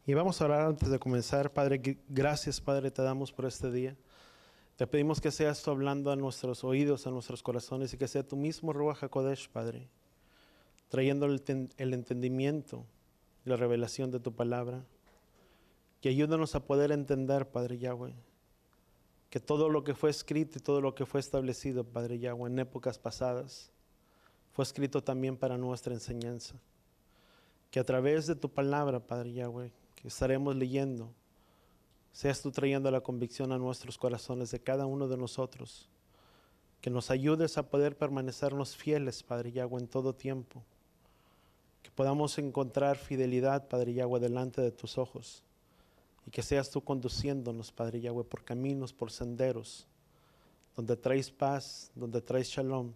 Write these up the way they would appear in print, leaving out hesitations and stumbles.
Y vamos a orar antes de comenzar. Padre, gracias, Padre, te damos por este día. Te pedimos que seas tú hablando a nuestros oídos, a nuestros corazones, y que sea tu mismo Ruach HaKodesh, Padre, trayendo el entendimiento y la revelación de tu palabra. Que ayúdanos a poder entender, Padre Yahweh, que todo lo que fue escrito y todo lo que fue establecido, Padre Yahweh, en épocas pasadas, fue escrito también para nuestra enseñanza. Que a través de tu palabra, Padre Yahweh, que estaremos leyendo, seas tú trayendo la convicción a nuestros corazones de cada uno de nosotros. Que nos ayudes a poder permanecernos fieles, Padre Yahweh, en todo tiempo. Que podamos encontrar fidelidad, Padre Yahweh, delante de tus ojos. Y que seas tú conduciéndonos, Padre Yahweh, por caminos, por senderos, donde traes paz, donde traes shalom,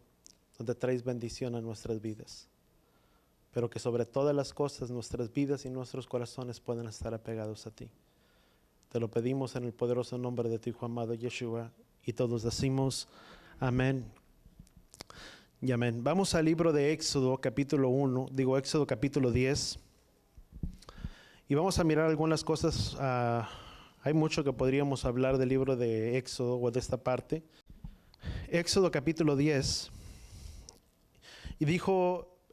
donde traes bendición a nuestras vidas. Pero que sobre todas las cosas nuestras vidas y nuestros corazones puedan estar apegados a ti. Te lo pedimos en el poderoso nombre de tu Hijo amado Yeshua, y todos decimos amén y amén. Vamos al libro de Éxodo capítulo 10, y vamos a mirar algunas cosas. Hay mucho que podríamos hablar del libro de Éxodo o de esta parte. Éxodo capítulo 10,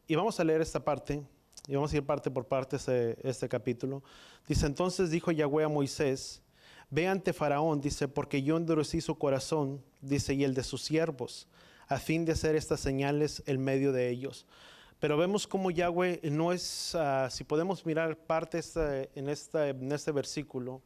y vamos a leer esta parte, y vamos a ir parte por parte este capítulo. Dice: entonces dijo Yahweh a Moisés: ve ante Faraón, dice, porque yo endurecí su corazón, dice, y el de sus siervos, a fin de hacer estas señales en medio de ellos. Pero vemos como Yahweh no es, si podemos mirar parte en este versículo,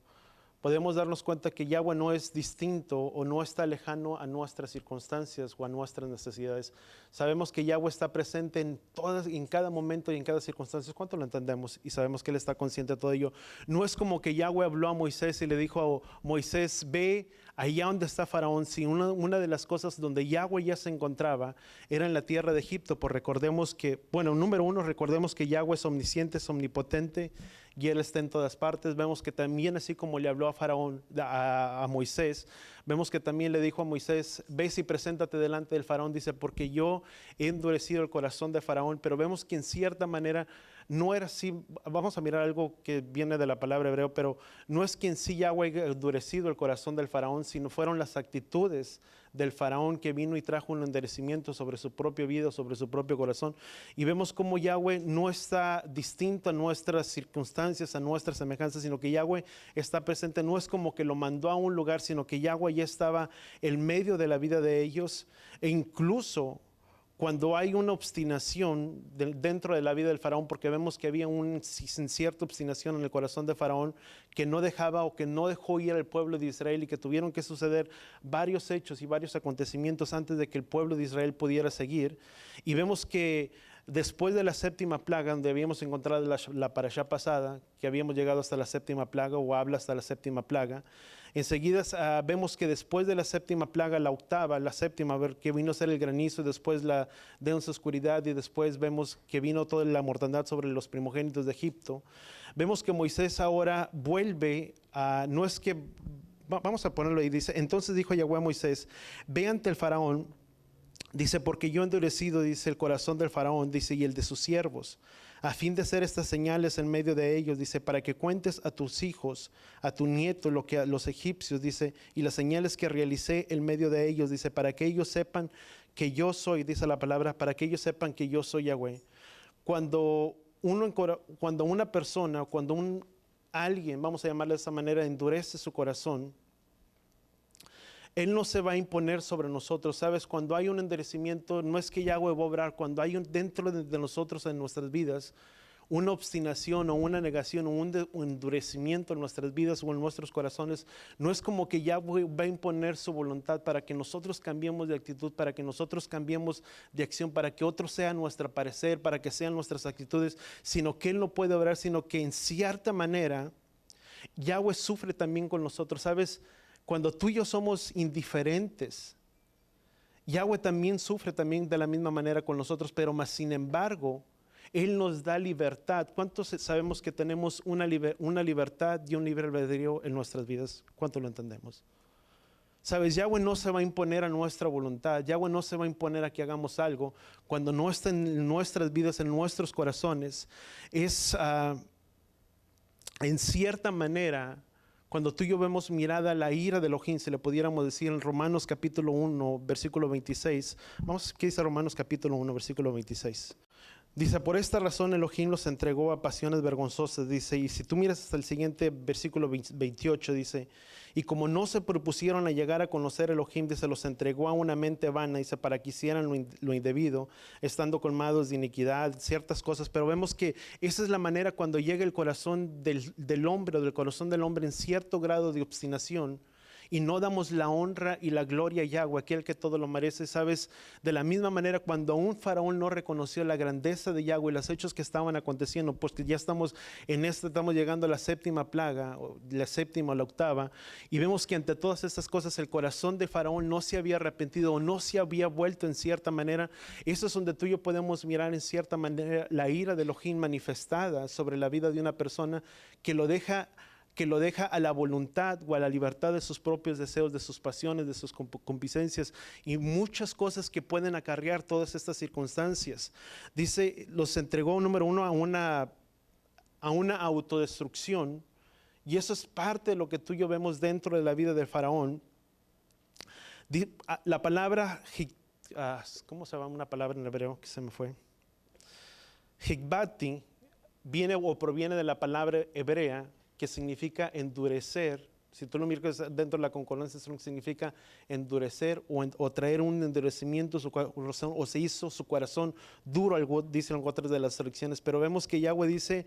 podemos darnos cuenta que Yahweh no es distinto o no está lejano a nuestras circunstancias o a nuestras necesidades. Sabemos que Yahweh está presente en cada momento y en cada circunstancia. ¿Cuánto lo entendemos? Y sabemos que Él está consciente de todo ello. No es como que Yahweh habló a Moisés y le dijo a Moisés: ve allá donde está Faraón. Si una de las cosas donde Yahweh ya se encontraba era en la tierra de Egipto. Pues recordemos que, número uno, recordemos que Yahweh es omnisciente, es omnipotente y Él está en todas partes. Vemos que también, así como le habló a Faraón, a Moisés, vemos que también le dijo a Moisés: ve y preséntate delante del Faraón, dice, porque yo he endurecido el corazón de Faraón. Pero vemos que en cierta manera no era así. Vamos a mirar algo que viene de la palabra hebreo, pero no es que en sí Yahweh haya endurecido el corazón del Faraón, sino fueron las actitudes del Faraón que vino y trajo un endurecimiento sobre su propia vida, sobre su propio corazón. Y vemos cómo Yahweh no está distinto a nuestras circunstancias, a nuestras semejanzas, sino que Yahweh está presente. No es como que lo mandó a un lugar, sino que Yahweh ya estaba en medio de la vida de ellos. E incluso cuando hay una obstinación dentro de la vida del Faraón, porque vemos que había una cierta obstinación en el corazón de Faraón, que no dejaba o que no dejó ir al pueblo de Israel, y que tuvieron que suceder varios hechos y varios acontecimientos antes de que el pueblo de Israel pudiera seguir. Y vemos que después de la séptima plaga, donde habíamos encontrado la parashá pasada, que habíamos llegado hasta la séptima plaga, o habla hasta la séptima plaga, enseguida vemos que después de la séptima plaga, la séptima, que vino a ser el granizo, después la densa oscuridad, y después vemos que vino toda la mortandad sobre los primogénitos de Egipto. Vemos que Moisés ahora vuelve no es que, vamos a ponerlo ahí, dice: entonces dijo Yahweh a Moisés: ve ante el Faraón, dice, porque yo he endurecido, dice, el corazón del Faraón, dice, y el de sus siervos, a fin de hacer estas señales en medio de ellos, dice, para que cuentes a tus hijos, a tu nieto, lo que a los egipcios, dice, y las señales que realicé en medio de ellos, dice, para que ellos sepan que yo soy, dice la palabra, para que ellos sepan que yo soy Yahweh. Cuando una persona, alguien, vamos a llamarle de esa manera, endurece su corazón, Él no se va a imponer sobre nosotros. ¿Sabes? Cuando hay un endurecimiento, no es que Yahweh va a obrar. Cuando hay dentro de nosotros, en nuestras vidas, una obstinación o una negación o un endurecimiento en nuestras vidas o en nuestros corazones, no es como que Yahweh va a imponer su voluntad para que nosotros cambiemos de actitud, para que nosotros cambiemos de acción, para que otro sea nuestro parecer, para que sean nuestras actitudes, sino que Él no puede obrar, sino que en cierta manera Yahweh sufre también con nosotros. ¿Sabes? Cuando tú y yo somos indiferentes, Yahweh también sufre también de la misma manera con nosotros, pero más sin embargo, Él nos da libertad. ¿Cuántos sabemos que tenemos una libertad y un libre albedrío en nuestras vidas? ¿Cuánto lo entendemos? ¿Sabes? Yahweh no se va a imponer a nuestra voluntad. Yahweh no se va a imponer a que hagamos algo cuando no está en nuestras vidas, en nuestros corazones. en cierta manera, cuando tú y yo vemos mirada la ira de Elohim, si le pudiéramos decir en Romanos capítulo 1, versículo 26. Vamos, ¿qué dice Romanos capítulo 1, versículo 26? Dice, por esta razón Elohim los entregó a pasiones vergonzosas, dice, y si tú miras hasta el siguiente versículo 28, dice, y como no se propusieron a llegar a conocer Elohim, dice, los entregó a una mente vana, dice, para que hicieran lo indebido, estando colmados de iniquidad, ciertas cosas, pero vemos que esa es la manera cuando llega el corazón del hombre, o del corazón del hombre en cierto grado de obstinación, y no damos la honra y la gloria a Yahweh, aquel que todo lo merece. Sabes, de la misma manera cuando un faraón no reconoció la grandeza de Yahweh y los hechos que estaban aconteciendo, pues que ya estamos estamos llegando a la séptima plaga, o la séptima o la octava, y vemos que ante todas estas cosas el corazón de faraón no se había arrepentido o no se había vuelto en cierta manera. Eso es donde tú y yo podemos mirar en cierta manera la ira de Elohim manifestada sobre la vida de una persona que lo deja a la voluntad o a la libertad de sus propios deseos, de sus pasiones, de sus concupiscencias y muchas cosas que pueden acarrear todas estas circunstancias. Dice, los entregó, número uno, a una autodestrucción, y eso es parte de lo que tú y yo vemos dentro de la vida del faraón. La palabra, ¿cómo se llama una palabra en hebreo que se me fue? Hikbati viene o proviene de la palabra hebrea que significa endurecer. Si tú lo miras dentro de la concordancia, significa endurecer o traer un endurecimiento a su corazón, o se hizo su corazón duro, dicen otras de las traducciones. Pero vemos que Yahweh dice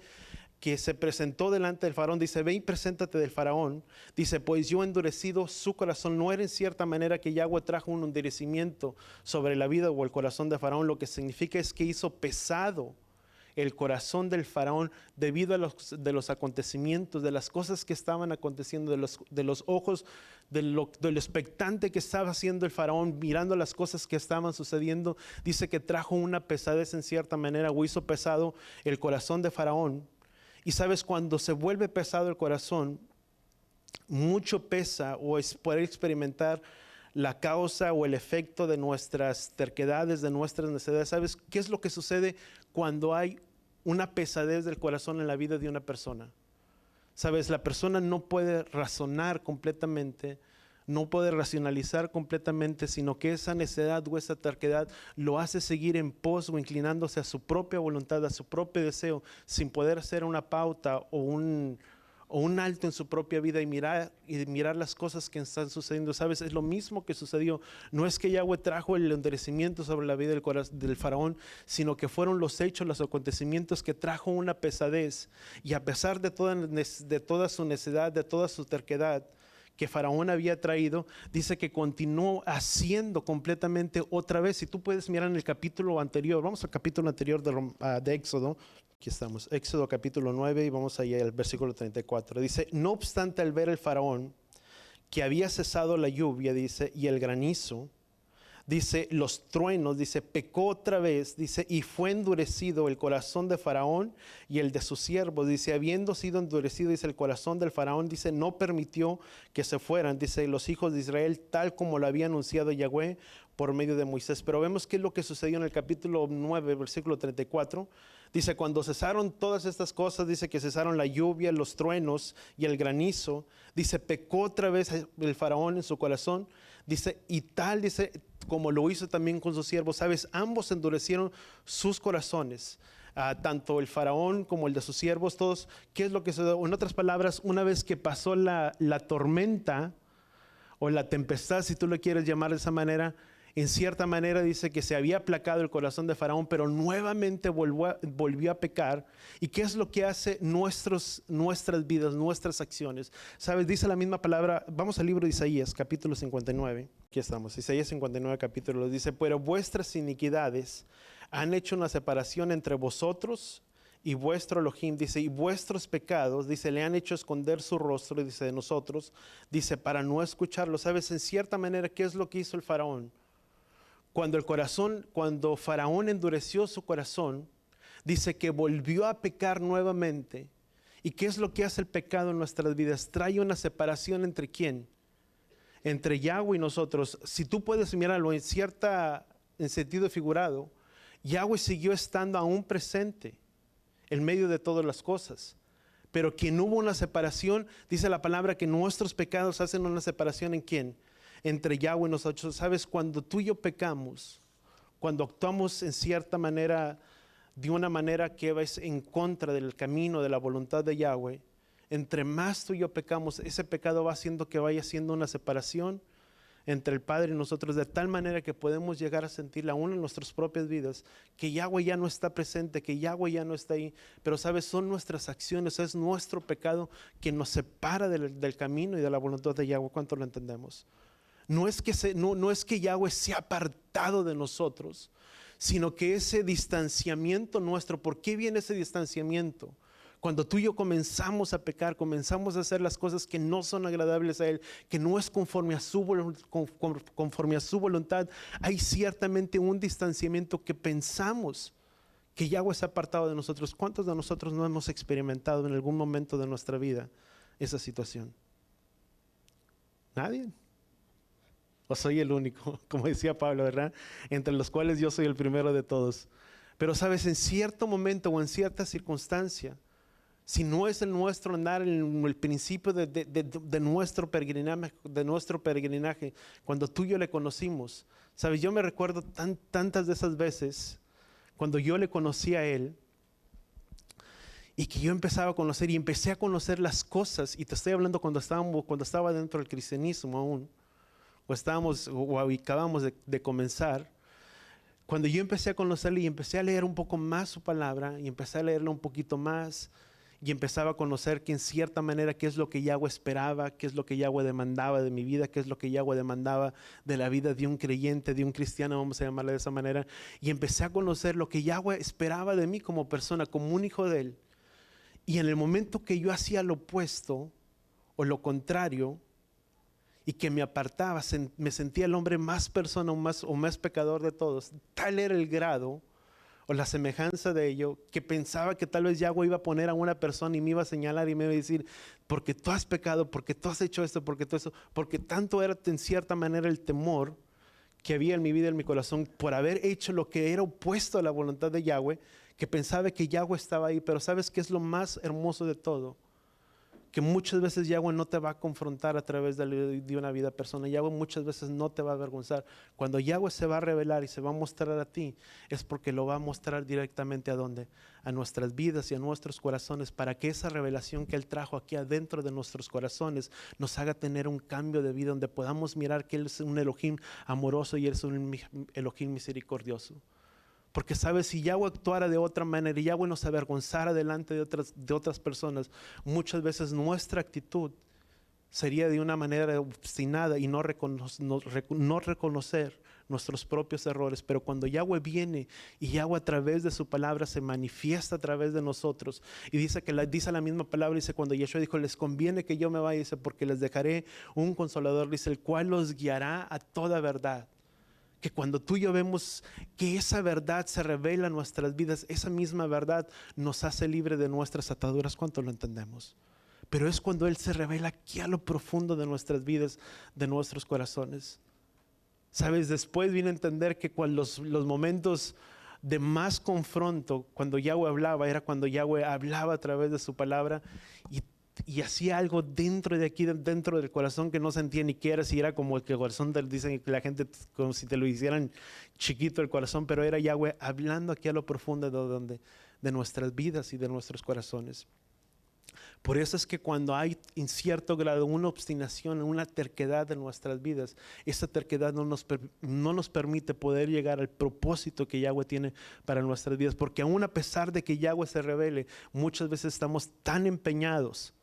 que se presentó delante del faraón, dice, ve y preséntate del faraón. Dice, pues yo he endurecido su corazón. No era en cierta manera que Yahweh trajo un endurecimiento sobre la vida o el corazón de faraón. Lo que significa es que hizo pesado el corazón del faraón debido a los acontecimientos, de las cosas que estaban aconteciendo, de los ojos, de lo expectante que estaba haciendo el faraón, mirando las cosas que estaban sucediendo. Dice que trajo una pesadez en cierta manera, o hizo pesado el corazón de faraón. Y sabes, cuando se vuelve pesado el corazón, mucho pesa o es poder experimentar la causa o el efecto de nuestras terquedades, de nuestras necesidades. ¿Sabes qué es lo que sucede cuando hay una pesadez del corazón en la vida de una persona? ¿Sabes? La persona no puede razonar completamente, no puede racionalizar completamente, sino que esa necedad o esa terquedad lo hace seguir en pos o inclinándose a su propia voluntad, a su propio deseo, sin poder hacer una pauta o un alto en su propia vida y mirar las cosas que están sucediendo. ¿Sabes? Es lo mismo que sucedió. No es que Yahweh trajo el endurecimiento sobre la vida del faraón, sino que fueron los hechos, los acontecimientos que trajo una pesadez. Y a pesar de toda su necedad, de toda su terquedad que faraón había traído, dice que continuó haciendo completamente otra vez. Si tú puedes mirar en el capítulo anterior, vamos al capítulo anterior de Éxodo. Aquí estamos, Éxodo capítulo 9 y vamos allá al versículo 34. Dice, no obstante, al ver el faraón que había cesado la lluvia, dice, y el granizo, dice, los truenos, dice, pecó otra vez, dice, y fue endurecido el corazón de faraón y el de sus siervos, dice, habiendo sido endurecido, dice, el corazón del faraón, dice, no permitió que se fueran, dice, los hijos de Israel, tal como lo había anunciado Yahweh por medio de Moisés. Pero vemos qué es lo que sucedió en el capítulo 9, versículo 34. Dice, cuando cesaron todas estas cosas, dice que cesaron la lluvia, los truenos y el granizo, dice, pecó otra vez el faraón en su corazón, dice, y tal, dice, como lo hizo también con sus siervos. ¿Sabes? Ambos endurecieron sus corazones, tanto el faraón como el de sus siervos, todos. ¿Qué es lo que sucedió? En otras palabras, una vez que pasó la tormenta o la tempestad, si tú lo quieres llamar de esa manera, en cierta manera dice que se había aplacado el corazón de faraón, pero nuevamente volvió a pecar. ¿Y qué es lo que hace nuestras vidas, nuestras acciones? ¿Sabes? Dice la misma palabra. Vamos al libro de Isaías, capítulo 59. Aquí estamos, Isaías 59, capítulo. Dice, pero vuestras iniquidades han hecho una separación entre vosotros y vuestro Elohim, dice, y vuestros pecados, dice, le han hecho esconder su rostro, dice, de nosotros, dice, para no escucharlo. ¿Sabes? En cierta manera, ¿qué es lo que hizo el faraón? Cuando faraón endureció su corazón, dice que volvió a pecar nuevamente. ¿Y qué es lo que hace el pecado en nuestras vidas? Trae una separación entre ¿quién? Entre Yahweh y nosotros. Si tú puedes mirarlo en sentido figurado, Yahweh siguió estando aún presente en medio de todas las cosas, pero quien hubo una separación, dice la palabra que nuestros pecados hacen una separación ¿en quién? Entre Yahweh y nosotros. ¿Sabes? Cuando tú y yo pecamos, cuando actuamos en cierta manera, de una manera que va en contra del camino, de la voluntad de Yahweh, entre más tú y yo pecamos, ese pecado va haciendo que vaya siendo una separación entre el Padre y nosotros, de tal manera que podemos llegar a sentirla aún en nuestras propias vidas, que Yahweh ya no está presente, que Yahweh ya no está ahí. Pero sabes, son nuestras acciones, es nuestro pecado que nos separa del camino y de la voluntad de Yahweh. ¿Cuánto lo entendemos? No es que Yahweh se ha apartado de nosotros, sino que ese distanciamiento nuestro. ¿Por qué viene ese distanciamiento? Cuando tú y yo comenzamos a pecar, comenzamos a hacer las cosas que no son agradables a Él, que no es conforme a su voluntad, hay ciertamente un distanciamiento que pensamos que Yahweh se ha apartado de nosotros. ¿Cuántos de nosotros no hemos experimentado en algún momento de nuestra vida esa situación? Nadie. O soy el único, como decía Pablo, ¿verdad? Entre los cuales yo soy el primero de todos. Pero sabes, en cierto momento o en cierta circunstancia, si no es el nuestro andar en el principio de nuestro peregrinaje, cuando tú y yo le conocimos, sabes, yo me recuerdo tantas de esas veces cuando yo le conocí a Él y que yo empezaba a conocer y empecé a conocer las cosas, y te estoy hablando cuando estaba dentro del cristianismo aún, o acabamos de comenzar. Cuando yo empecé a conocerle y empecé a leer un poco más su palabra y empecé a leerla un poquito más y empezaba a conocer que en cierta manera qué es lo que Yahweh esperaba, qué es lo que Yahweh demandaba de mi vida, qué es lo que Yahweh demandaba de la vida de un creyente, de un cristiano, vamos a llamarle de esa manera, y empecé a conocer lo que Yahweh esperaba de mí como persona, como un hijo de Él. Y en el momento que yo hacía lo opuesto o lo contrario, y que me apartaba, me sentía el hombre más persona o más pecador de todos. Tal era el grado o la semejanza de ello, que pensaba que tal vez Yahweh iba a poner a una persona y me iba a señalar y me iba a decir, porque tú has pecado, porque tú has hecho esto, porque tú eso, porque tanto era en cierta manera el temor que había en mi vida, en mi corazón, por haber hecho lo que era opuesto a la voluntad de Yahweh, que pensaba que Yahweh estaba ahí. Pero ¿sabes qué es lo más hermoso de todo? Que muchas veces Yahweh no te va a confrontar a través de una vida personal. Yahweh muchas veces no te va a avergonzar. Cuando Yahweh se va a revelar y se va a mostrar a ti, es porque lo va a mostrar directamente ¿a dónde? A nuestras vidas y a nuestros corazones, para que esa revelación que Él trajo aquí adentro de nuestros corazones nos haga tener un cambio de vida, donde podamos mirar que Él es un Elohim amoroso y Él es un Elohim misericordioso. Porque sabes, si Yahweh actuara de otra manera y Yahweh nos avergonzara delante de otras personas, muchas veces nuestra actitud sería de una manera obstinada y no reconocer nuestros propios errores. Pero cuando Yahweh viene y Yahweh a través de su palabra se manifiesta a través de nosotros, y dice la misma palabra, dice, cuando Yeshua dijo, les conviene que yo me vaya, dice, porque les dejaré un consolador, dice, el cual los guiará a toda verdad. Que cuando tú y yo vemos que esa verdad se revela en nuestras vidas, esa misma verdad nos hace libre de nuestras ataduras. ¿Cuánto lo entendemos? Pero es cuando Él se revela aquí a lo profundo de nuestras vidas, de nuestros corazones. Sabes, después vine a entender que cuando los momentos de más confronto, cuando Yahweh hablaba, era cuando Yahweh hablaba a través de su palabra y hacía algo dentro de aquí, dentro del corazón, que no sentía ni qué era, si era como el que el corazón, dicen que la gente, como si te lo hicieran chiquito el corazón, pero era Yahweh hablando aquí a lo profundo de nuestras vidas y de nuestros corazones. Por eso es que cuando hay en cierto grado una obstinación, una terquedad en nuestras vidas, esa terquedad no nos permite poder llegar al propósito que Yahweh tiene para nuestras vidas. Porque aún a pesar de que Yahweh se revele, muchas veces estamos tan empeñados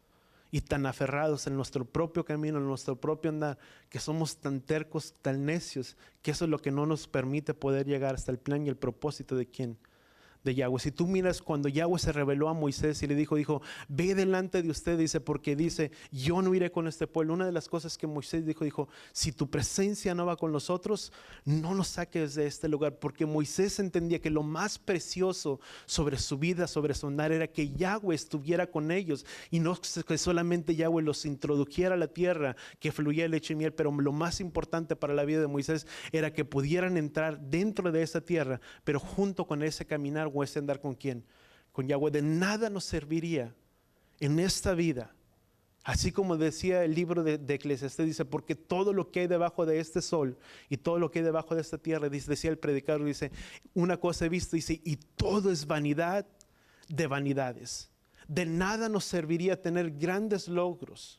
y tan aferrados en nuestro propio camino, en nuestro propio andar, que somos tan tercos, tan necios, que eso es lo que no nos permite poder llegar hasta el plan y el propósito de quién. De Yahweh. Si tú miras cuando Yahweh se reveló a Moisés y le dijo, ve delante de usted, dice, porque dice, yo no iré con este pueblo. Una de las cosas que Moisés dijo, si tu presencia no va con nosotros, no nos saques de este lugar. Porque Moisés entendía que lo más precioso sobre su vida, sobre su andar, era que Yahweh estuviera con ellos, y no que solamente Yahweh los introdujera a la tierra que fluía leche y miel. Pero lo más importante para la vida de Moisés era que pudieran entrar dentro de esa tierra, pero junto con ese caminar o ese andar con quién, con Yahweh. De nada nos serviría en esta vida, así como decía el libro de Eclesiastés, dice, porque todo lo que hay debajo de este sol y todo lo que hay debajo de esta tierra, decía el predicador, dice, una cosa he visto, dice, y todo es vanidad de vanidades. De nada nos serviría tener grandes logros,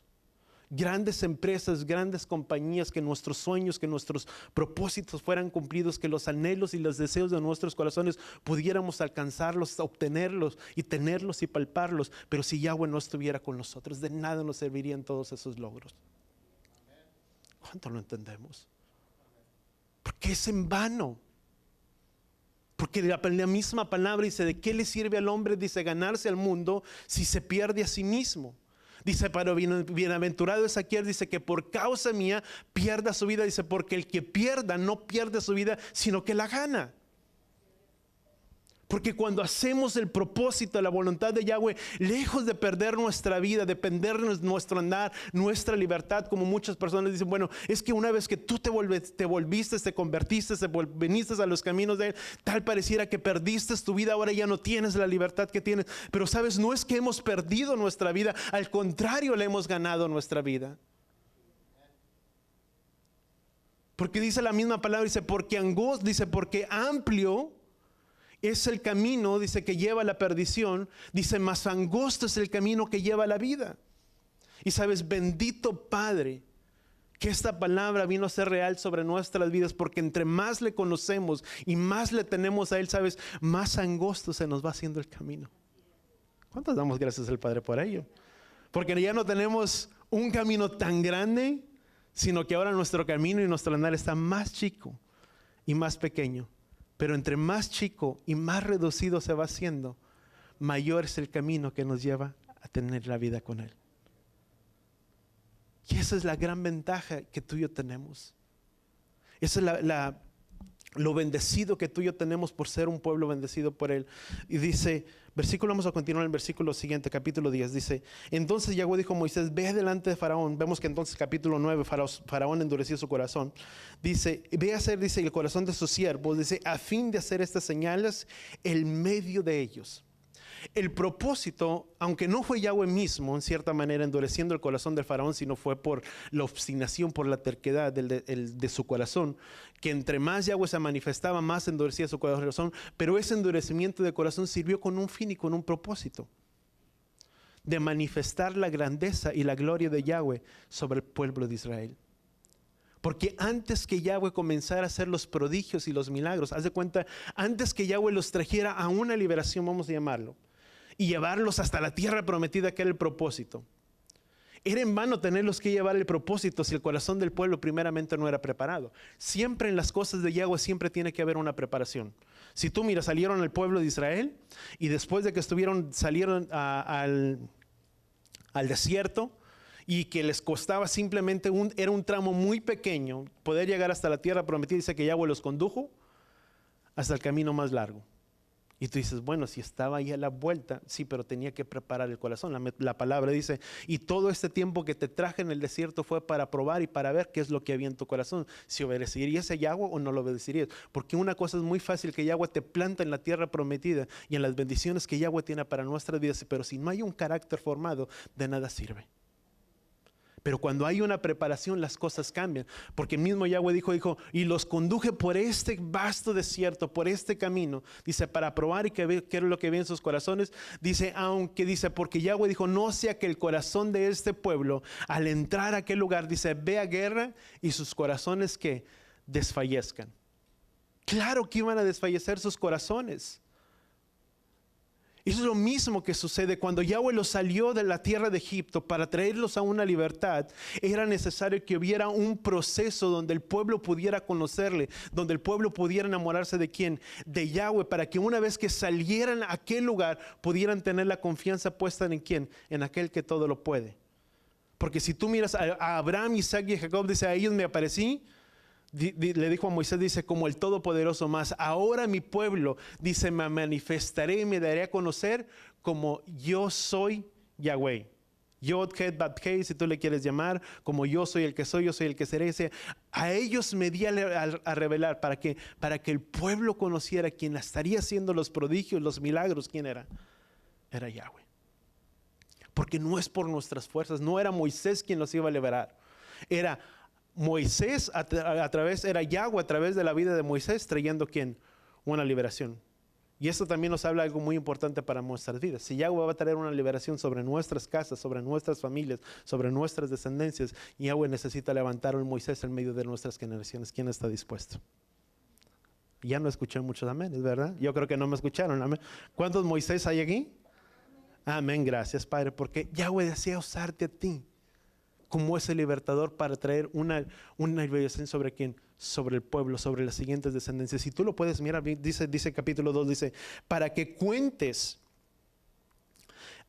grandes empresas, grandes compañías, que nuestros sueños, que nuestros propósitos fueran cumplidos, que los anhelos y los deseos de nuestros corazones pudiéramos alcanzarlos, obtenerlos y tenerlos y palparlos. Pero si Yahweh no estuviera con nosotros, de nada nos servirían todos esos logros. ¿Cuánto lo entendemos? Porque es en vano. Porque la misma palabra dice, ¿de qué le sirve al hombre? Dice, ganarse al mundo si se pierde a sí mismo. Dice, pero bienaventurado es aquel, dice, que por causa mía pierda su vida. Dice, porque el que pierda no pierde su vida, sino que la gana. Porque cuando hacemos el propósito, la voluntad de Yahweh, lejos de perder nuestra vida, de perder nuestro andar, nuestra libertad, como muchas personas dicen, bueno, es que una vez que tú te volviste, te convertiste, viniste a los caminos de Él, tal pareciera que perdiste tu vida, ahora ya no tienes la libertad que tienes. Pero sabes, no es que hemos perdido nuestra vida, al contrario, le hemos ganado nuestra vida. Porque dice la misma palabra, dice, porque angosto, dice, porque amplio es el camino, dice, que lleva a la perdición. Dice, más angosto es el camino que lleva a la vida. Y sabes, bendito Padre, que esta palabra vino a ser real sobre nuestras vidas, porque entre más le conocemos y más le tenemos a Él, sabes, más angosto se nos va haciendo el camino. ¿Cuántos damos gracias al Padre por ello? Porque ya no tenemos un camino tan grande, sino que ahora nuestro camino y nuestro andar está más chico y más pequeño. Pero entre más chico y más reducido se va haciendo, mayor es el camino que nos lleva a tener la vida con Él. Y esa es la gran ventaja que tú y yo tenemos. Esa es lo bendecido que tú y yo tenemos por ser un pueblo bendecido por Él. Y dice, vamos a continuar en el versículo siguiente, capítulo 10. Dice, entonces Yahweh dijo a Moisés, ve delante de Faraón. Vemos que entonces capítulo 9, Faraón endureció su corazón. Dice, ve a hacer, dice, el corazón de sus siervos, dice, a fin de hacer estas señales en medio de ellos. El propósito, aunque no fue Yahweh mismo, en cierta manera, endureciendo el corazón del faraón, sino fue por la obstinación, por la terquedad de su corazón, que entre más Yahweh se manifestaba, más endurecía su corazón. Pero ese endurecimiento de corazón sirvió con un fin y con un propósito: de manifestar la grandeza y la gloria de Yahweh sobre el pueblo de Israel. Porque antes que Yahweh comenzara a hacer los prodigios y los milagros, haz de cuenta, antes que Yahweh los trajera a una liberación, vamos a llamarlo, y llevarlos hasta la tierra prometida, que era el propósito, era en vano tenerlos que llevar el propósito si el corazón del pueblo primeramente no era preparado. Siempre en las cosas de Yahweh siempre tiene que haber una preparación. Si tú miras, salieron el pueblo de Israel y después de que salieron al desierto, y que les costaba simplemente era un tramo muy pequeño poder llegar hasta la tierra prometida. Dice que Yahweh los condujo hasta el camino más largo. Y tú dices, bueno, si estaba ahí a la vuelta, sí, pero tenía que preparar el corazón. La palabra dice, y todo este tiempo que te traje en el desierto fue para probar y para ver qué es lo que había en tu corazón, si obedecerías a Yahweh o no lo obedecerías. Porque una cosa es muy fácil, que Yahweh te planta en la tierra prometida y en las bendiciones que Yahweh tiene para nuestras vidas, pero si no hay un carácter formado, de nada sirve. Pero cuando hay una preparación, las cosas cambian. Porque el mismo Yahweh dijo, y los conduje por este vasto desierto, por este camino. Dice, para probar y que ver qué es lo que ve en sus corazones. Dice, porque Yahweh dijo, no sea que el corazón de este pueblo, al entrar a aquel lugar, dice, vea guerra y sus corazones que desfallezcan. Claro que iban a desfallecer sus corazones. Eso es lo mismo que sucede cuando Yahweh los salió de la tierra de Egipto para traerlos a una libertad. Era necesario que hubiera un proceso donde el pueblo pudiera conocerle, donde el pueblo pudiera enamorarse de ¿quién? De Yahweh, para que una vez que salieran a aquel lugar pudieran tener la confianza puesta en ¿quién? En aquel que todo lo puede. Porque si tú miras a Abraham, Isaac y Jacob, dice, a ellos me aparecí. Le dijo a Moisés, dice, como el Todopoderoso, más ahora mi pueblo, dice, me manifestaré y me daré a conocer como yo soy Yahweh. Yod, Het, Bat, Hei, si tú le quieres llamar, como yo soy el que soy, yo soy el que seré. Dice, a ellos me di a revelar para que el pueblo conociera quién estaría haciendo los prodigios, los milagros. ¿Quién era? Era Yahweh. porque no es por nuestras fuerzas. No era Moisés quien los iba a liberar. Era Moisés era Yahweh a través de la vida de Moisés trayendo ¿quién? Una liberación. Y esto también nos habla de algo muy importante para nuestras vidas. Si Yahweh va a traer una liberación sobre nuestras casas, sobre nuestras familias, sobre nuestras descendencias, Yahweh necesita levantar a un Moisés en medio de nuestras generaciones. ¿Quién está dispuesto? Ya no escuché muchos amén, ¿verdad? Yo creo que no me escucharon, amén. ¿Cuántos Moisés hay aquí? Amén, gracias, Padre, porque Yahweh desea usarte a ti como ese libertador para traer una liberación sobre quién, sobre el pueblo, sobre las siguientes descendencias. Si tú lo puedes mirar, dice capítulo 2, dice, para que cuentes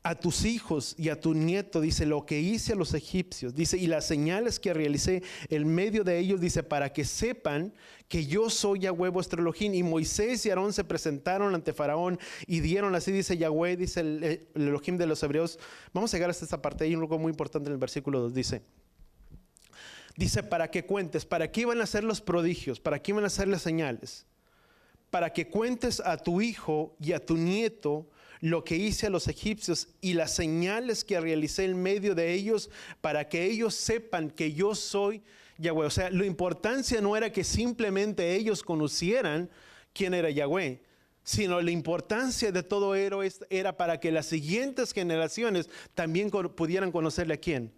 a tus hijos y a tu nieto, dice, lo que hice a los egipcios, dice, y las señales que realicé en medio de ellos, dice, para que sepan que yo soy Yahweh vuestro Elohim. Y Moisés y Aarón se presentaron ante Faraón y dieron, así dice Yahweh, dice el Elohim de los hebreos. Vamos a llegar hasta esta parte, hay algo muy importante en el versículo 2, dice, para que cuentes, para qué iban a ser los prodigios, para qué iban a ser las señales, para que cuentes a tu hijo y a tu nieto lo que hice a los egipcios y las señales que realicé en medio de ellos, para que ellos sepan que yo soy Yahweh. O sea, la importancia no era que simplemente ellos conocieran quién era Yahweh, sino la importancia de todo era para que las siguientes generaciones también pudieran conocerle a quién,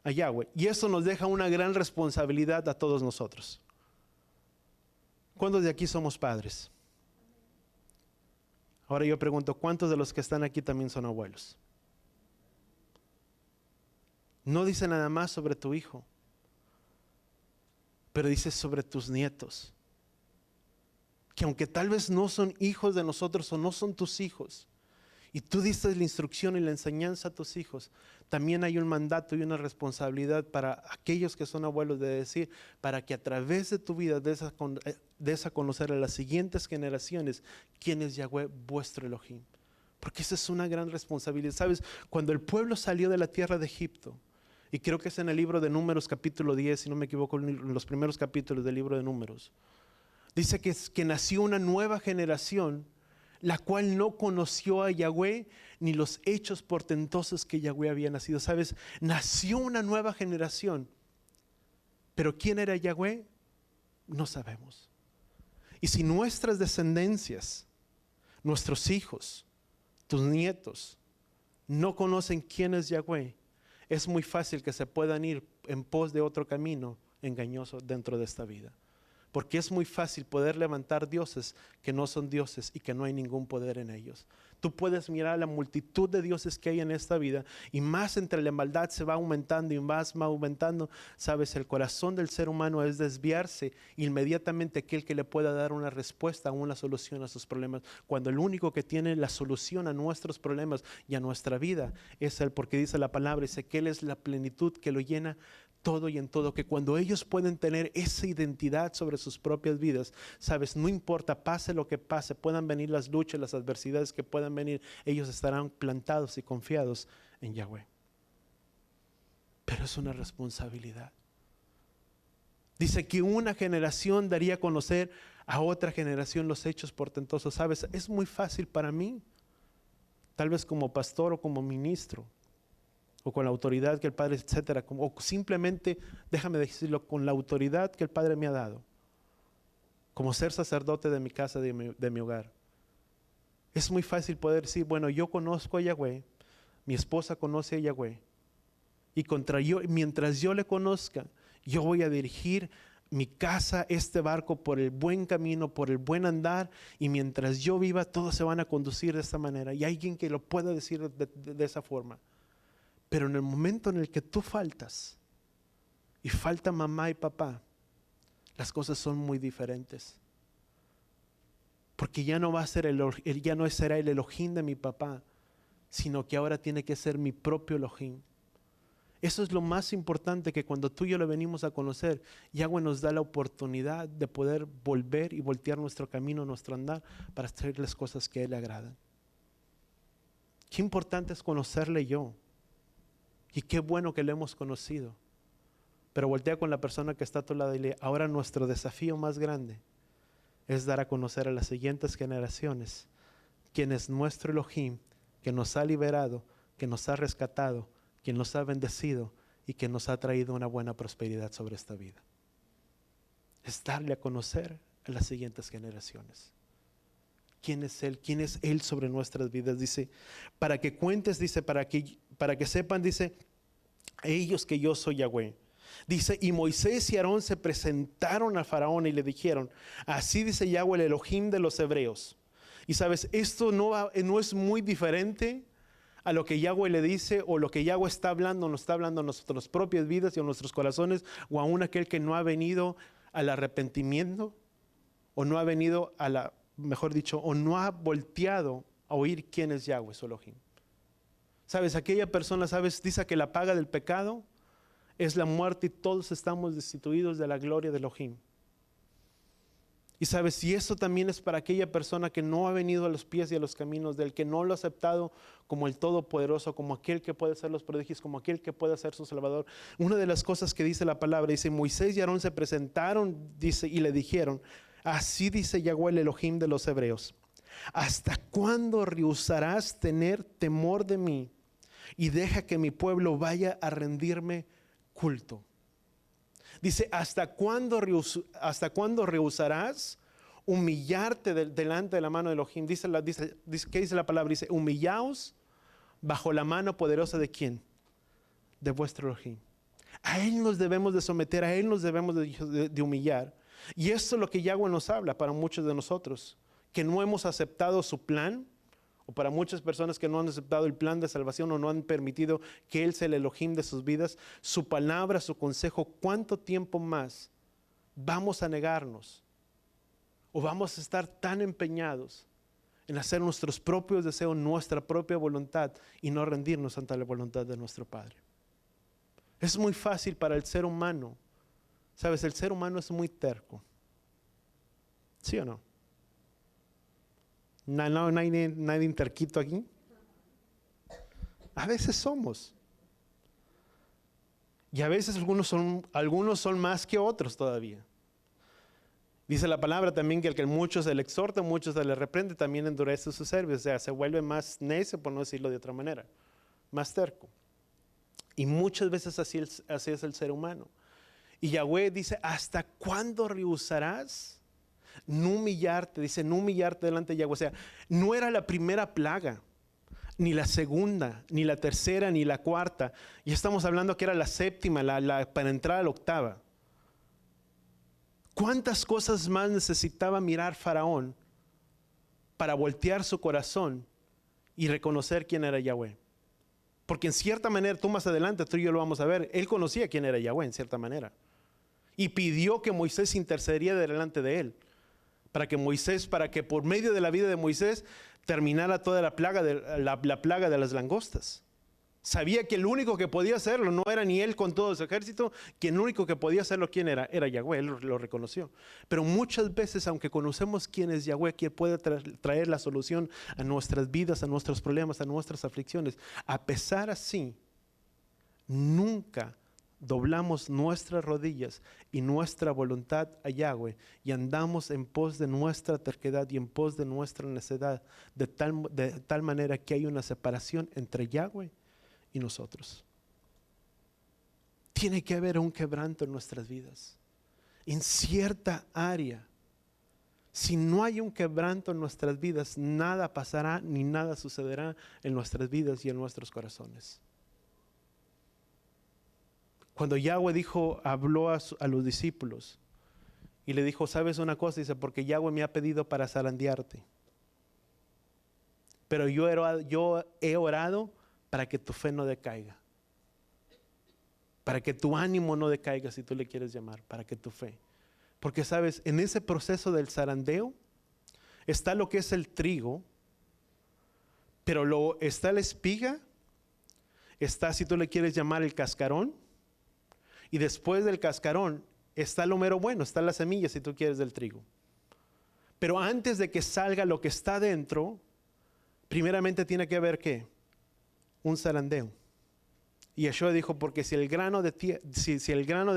a Yahweh. Y eso nos deja una gran responsabilidad a todos nosotros. ¿Cuántos de aquí somos padres? Ahora yo pregunto, ¿cuántos de los que están aquí también son abuelos? No dice nada más sobre tu hijo, pero dice sobre tus nietos. Que aunque tal vez no son hijos de nosotros o no son tus hijos, y tú diste la instrucción y la enseñanza a tus hijos, también hay un mandato y una responsabilidad para aquellos que son abuelos de decir, para que a través de tu vida des a conocer a las siguientes generaciones quién es Yahweh vuestro Elohim. Porque esa es una gran responsabilidad. Sabes, cuando el pueblo salió de la tierra de Egipto, y creo que es en el libro de Números capítulo 10, si no me equivoco, en los primeros capítulos del libro de Números, dice que nació una nueva generación, la cual no conoció a Yahweh ni los hechos portentosos que Yahweh había nacido. ¿Sabes? Nació una nueva generación, pero ¿quién era Yahweh? No sabemos. Y si nuestras descendencias, nuestros hijos, tus nietos, no conocen quién es Yahweh, es muy fácil que se puedan ir en pos de otro camino engañoso dentro de esta vida. Porque es muy fácil poder levantar dioses que no son dioses y que no hay ningún poder en ellos. Tú puedes mirar la multitud de dioses que hay en esta vida y más entre la maldad se va aumentando y más va aumentando. Sabes, el corazón del ser humano es desviarse inmediatamente aquel que le pueda dar una respuesta o una solución a sus problemas. Cuando el único que tiene la solución a nuestros problemas y a nuestra vida es Él, porque dice la palabra, dice que Él es la plenitud que lo llena todo y en todo, que cuando ellos pueden tener esa identidad sobre sus propias vidas, sabes, no importa, pase lo que pase, puedan venir las luchas, las adversidades que puedan venir, ellos estarán plantados y confiados en Yahweh. Pero es una responsabilidad. Dice que una generación daría a conocer a otra generación los hechos portentosos. Sabes, es muy fácil para mí, tal vez como pastor o como ministro, o con la autoridad que el Padre, etcétera, o simplemente, déjame decirlo, con la autoridad que el Padre me ha dado, como ser sacerdote de mi casa, de mi hogar. Es muy fácil poder decir, bueno, yo conozco a Yahweh, mi esposa conoce a Yahweh, y mientras yo le conozca, yo voy a dirigir mi casa, este barco, por el buen camino, por el buen andar, y mientras yo viva, todos se van a conducir de esta manera. Y hay alguien que lo pueda decir de esa forma. Pero en el momento en el que tú faltas y falta mamá y papá, las cosas son muy diferentes. Porque ya no va a ser ya no será el Elohim de mi papá, sino que ahora tiene que ser mi propio Elohim. Eso es lo más importante, que cuando tú y yo lo venimos a conocer, Yahweh nos da la oportunidad de poder volver y voltear nuestro camino, nuestro andar, para hacer las cosas que a Él le agradan. Qué importante es conocerle yo. Y qué bueno que lo hemos conocido. Pero voltea con la persona que está a tu lado y dile, ahora nuestro desafío más grande es dar a conocer a las siguientes generaciones quién es nuestro Elohim, que nos ha liberado que nos ha rescatado, quien nos ha bendecido y que nos ha traído una buena prosperidad sobre esta vida. Es darle a conocer a las siguientes generaciones. ¿Quién es Él? ¿Quién es Él sobre nuestras vidas? Dice, para que cuentes, dice, para que sepan, dice, ellos que yo soy Yahweh. Dice, y Moisés y Aarón se presentaron a Faraón y le dijeron, así dice Yahweh, el Elohim de los hebreos. Y sabes, esto no es muy diferente a lo que Yahweh le dice o lo que Yahweh está hablando, nos está hablando a nuestras propias vidas y a nuestros corazones, o aún aquel que no ha venido al arrepentimiento o no ha venido mejor dicho, o no ha volteado a oír quién es Yahweh, su Elohim. Sabes, aquella persona, sabes, dice que la paga del pecado es la muerte y todos estamos destituidos de la gloria de Elohim. Y sabes, y eso también es para aquella persona que no ha venido a los pies y a los caminos del que no lo ha aceptado como el Todopoderoso, como aquel que puede hacer los prodigios, como aquel que puede ser su Salvador. Una de las cosas que dice la palabra, dice, Moisés y Aarón se presentaron, dice, y le dijeron, así dice Yahweh el Elohim de los hebreos, ¿hasta cuándo rehusarás tener temor de mí y deja que mi pueblo vaya a rendirme culto? Dice, ¿hasta cuándo rehusarás humillarte delante de la mano de Elohim? ¿Qué dice la palabra? Dice, humillaos bajo la mano poderosa ¿de quién? De vuestro Elohim. A Él nos debemos de someter, a Él nos debemos de humillar. Y esto es lo que Yahweh nos habla para muchos de nosotros, que no hemos aceptado su plan, o para muchas personas que no han aceptado el plan de salvación o no han permitido que Él sea el Elohim de sus vidas, su palabra, su consejo. ¿Cuánto tiempo más vamos a negarnos? ¿O vamos a estar tan empeñados en hacer nuestros propios deseos, nuestra propia voluntad y no rendirnos ante la voluntad de nuestro Padre? Es muy fácil para el ser humano. Sabes, el ser humano es muy terco. ¿Sí o no? No hay nadie terquito aquí. A veces somos. Y a veces algunos son más que otros todavía. Dice la palabra también que el que muchos se le exhorta, muchos se le reprende, también endurece su cerviz. O sea, se vuelve más necio, por no decirlo de otra manera. Más terco. Y muchas veces así es el ser humano. Y Yahweh dice, ¿hasta cuándo rehusarás no humillarte? Dice, no humillarte delante de Yahweh. O sea, no era la primera plaga, ni la segunda, ni la tercera, ni la cuarta. Y estamos hablando que era la séptima, para entrar a la octava. ¿Cuántas cosas más necesitaba mirar Faraón para voltear su corazón y reconocer quién era Yahweh? Porque en cierta manera, tú más adelante, tú y yo lo vamos a ver, él conocía quién era Yahweh en cierta manera. Y pidió que Moisés intercediera delante de él. Para que por medio de la vida de Moisés terminara toda la plaga de las langostas. Sabía que el único que podía hacerlo no era ni él con todo su ejército, que el único que podía hacerlo, ¿quién era? Era Yahweh, él lo reconoció. Pero muchas veces, aunque conocemos quién es Yahweh, quien puede traer la solución a nuestras vidas, a nuestros problemas, a nuestras aflicciones, a pesar así, nunca doblamos nuestras rodillas y nuestra voluntad a Yahweh y andamos en pos de nuestra terquedad y en pos de nuestra necedad, de tal manera que hay una separación entre Yahweh y nosotros. Tiene que haber un quebranto en nuestras vidas, en cierta área. Si no hay un quebranto en nuestras vidas, nada pasará ni nada sucederá en nuestras vidas y en nuestros corazones. Cuando Yahweh habló a los discípulos y le dijo, ¿sabes una cosa? Dice, porque Yahweh me ha pedido para zarandearte. Pero yo he orado para que tu fe no decaiga. Para que tu ánimo no decaiga, si tú le quieres llamar, para que tu fe. Porque sabes, en ese proceso del zarandeo está lo que es el trigo, pero está la espiga, está, si tú le quieres llamar, el cascarón. Y después del cascarón está lo mero bueno, está la semilla, si tú quieres, del trigo. Pero antes de que salga lo que está dentro, primeramente tiene que haber ¿qué? Un zarandeo. Y Yeshua dijo, porque si el grano de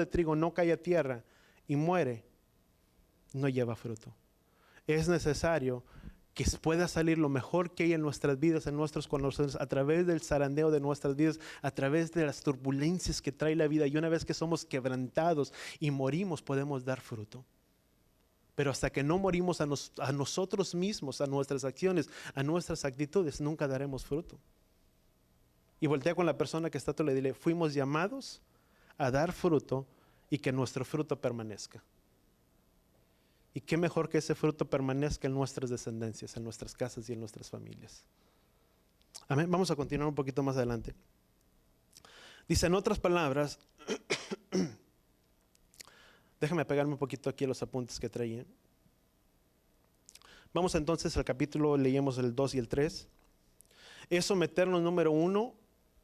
trigo no cae a tierra y muere, no lleva fruto. Es necesario que pueda salir lo mejor que hay en nuestras vidas, en nuestros corazones, a través del zarandeo de nuestras vidas, a través de las turbulencias que trae la vida. Y una vez que somos quebrantados y morimos, podemos dar fruto. Pero hasta que no morimos a nosotros mismos, a nuestras acciones, a nuestras actitudes, nunca daremos fruto. Y voltea con la persona que está a tu lado y dile, fuimos llamados a dar fruto y que nuestro fruto permanezca. Y qué mejor que ese fruto permanezca en nuestras descendencias, en nuestras casas y en nuestras familias. Amén. Vamos a continuar un poquito más adelante. Dice, en otras palabras, déjame pegarme un poquito aquí a los apuntes que traía. Vamos entonces al capítulo, leímos el 2 y el 3. Es someternos, número 1,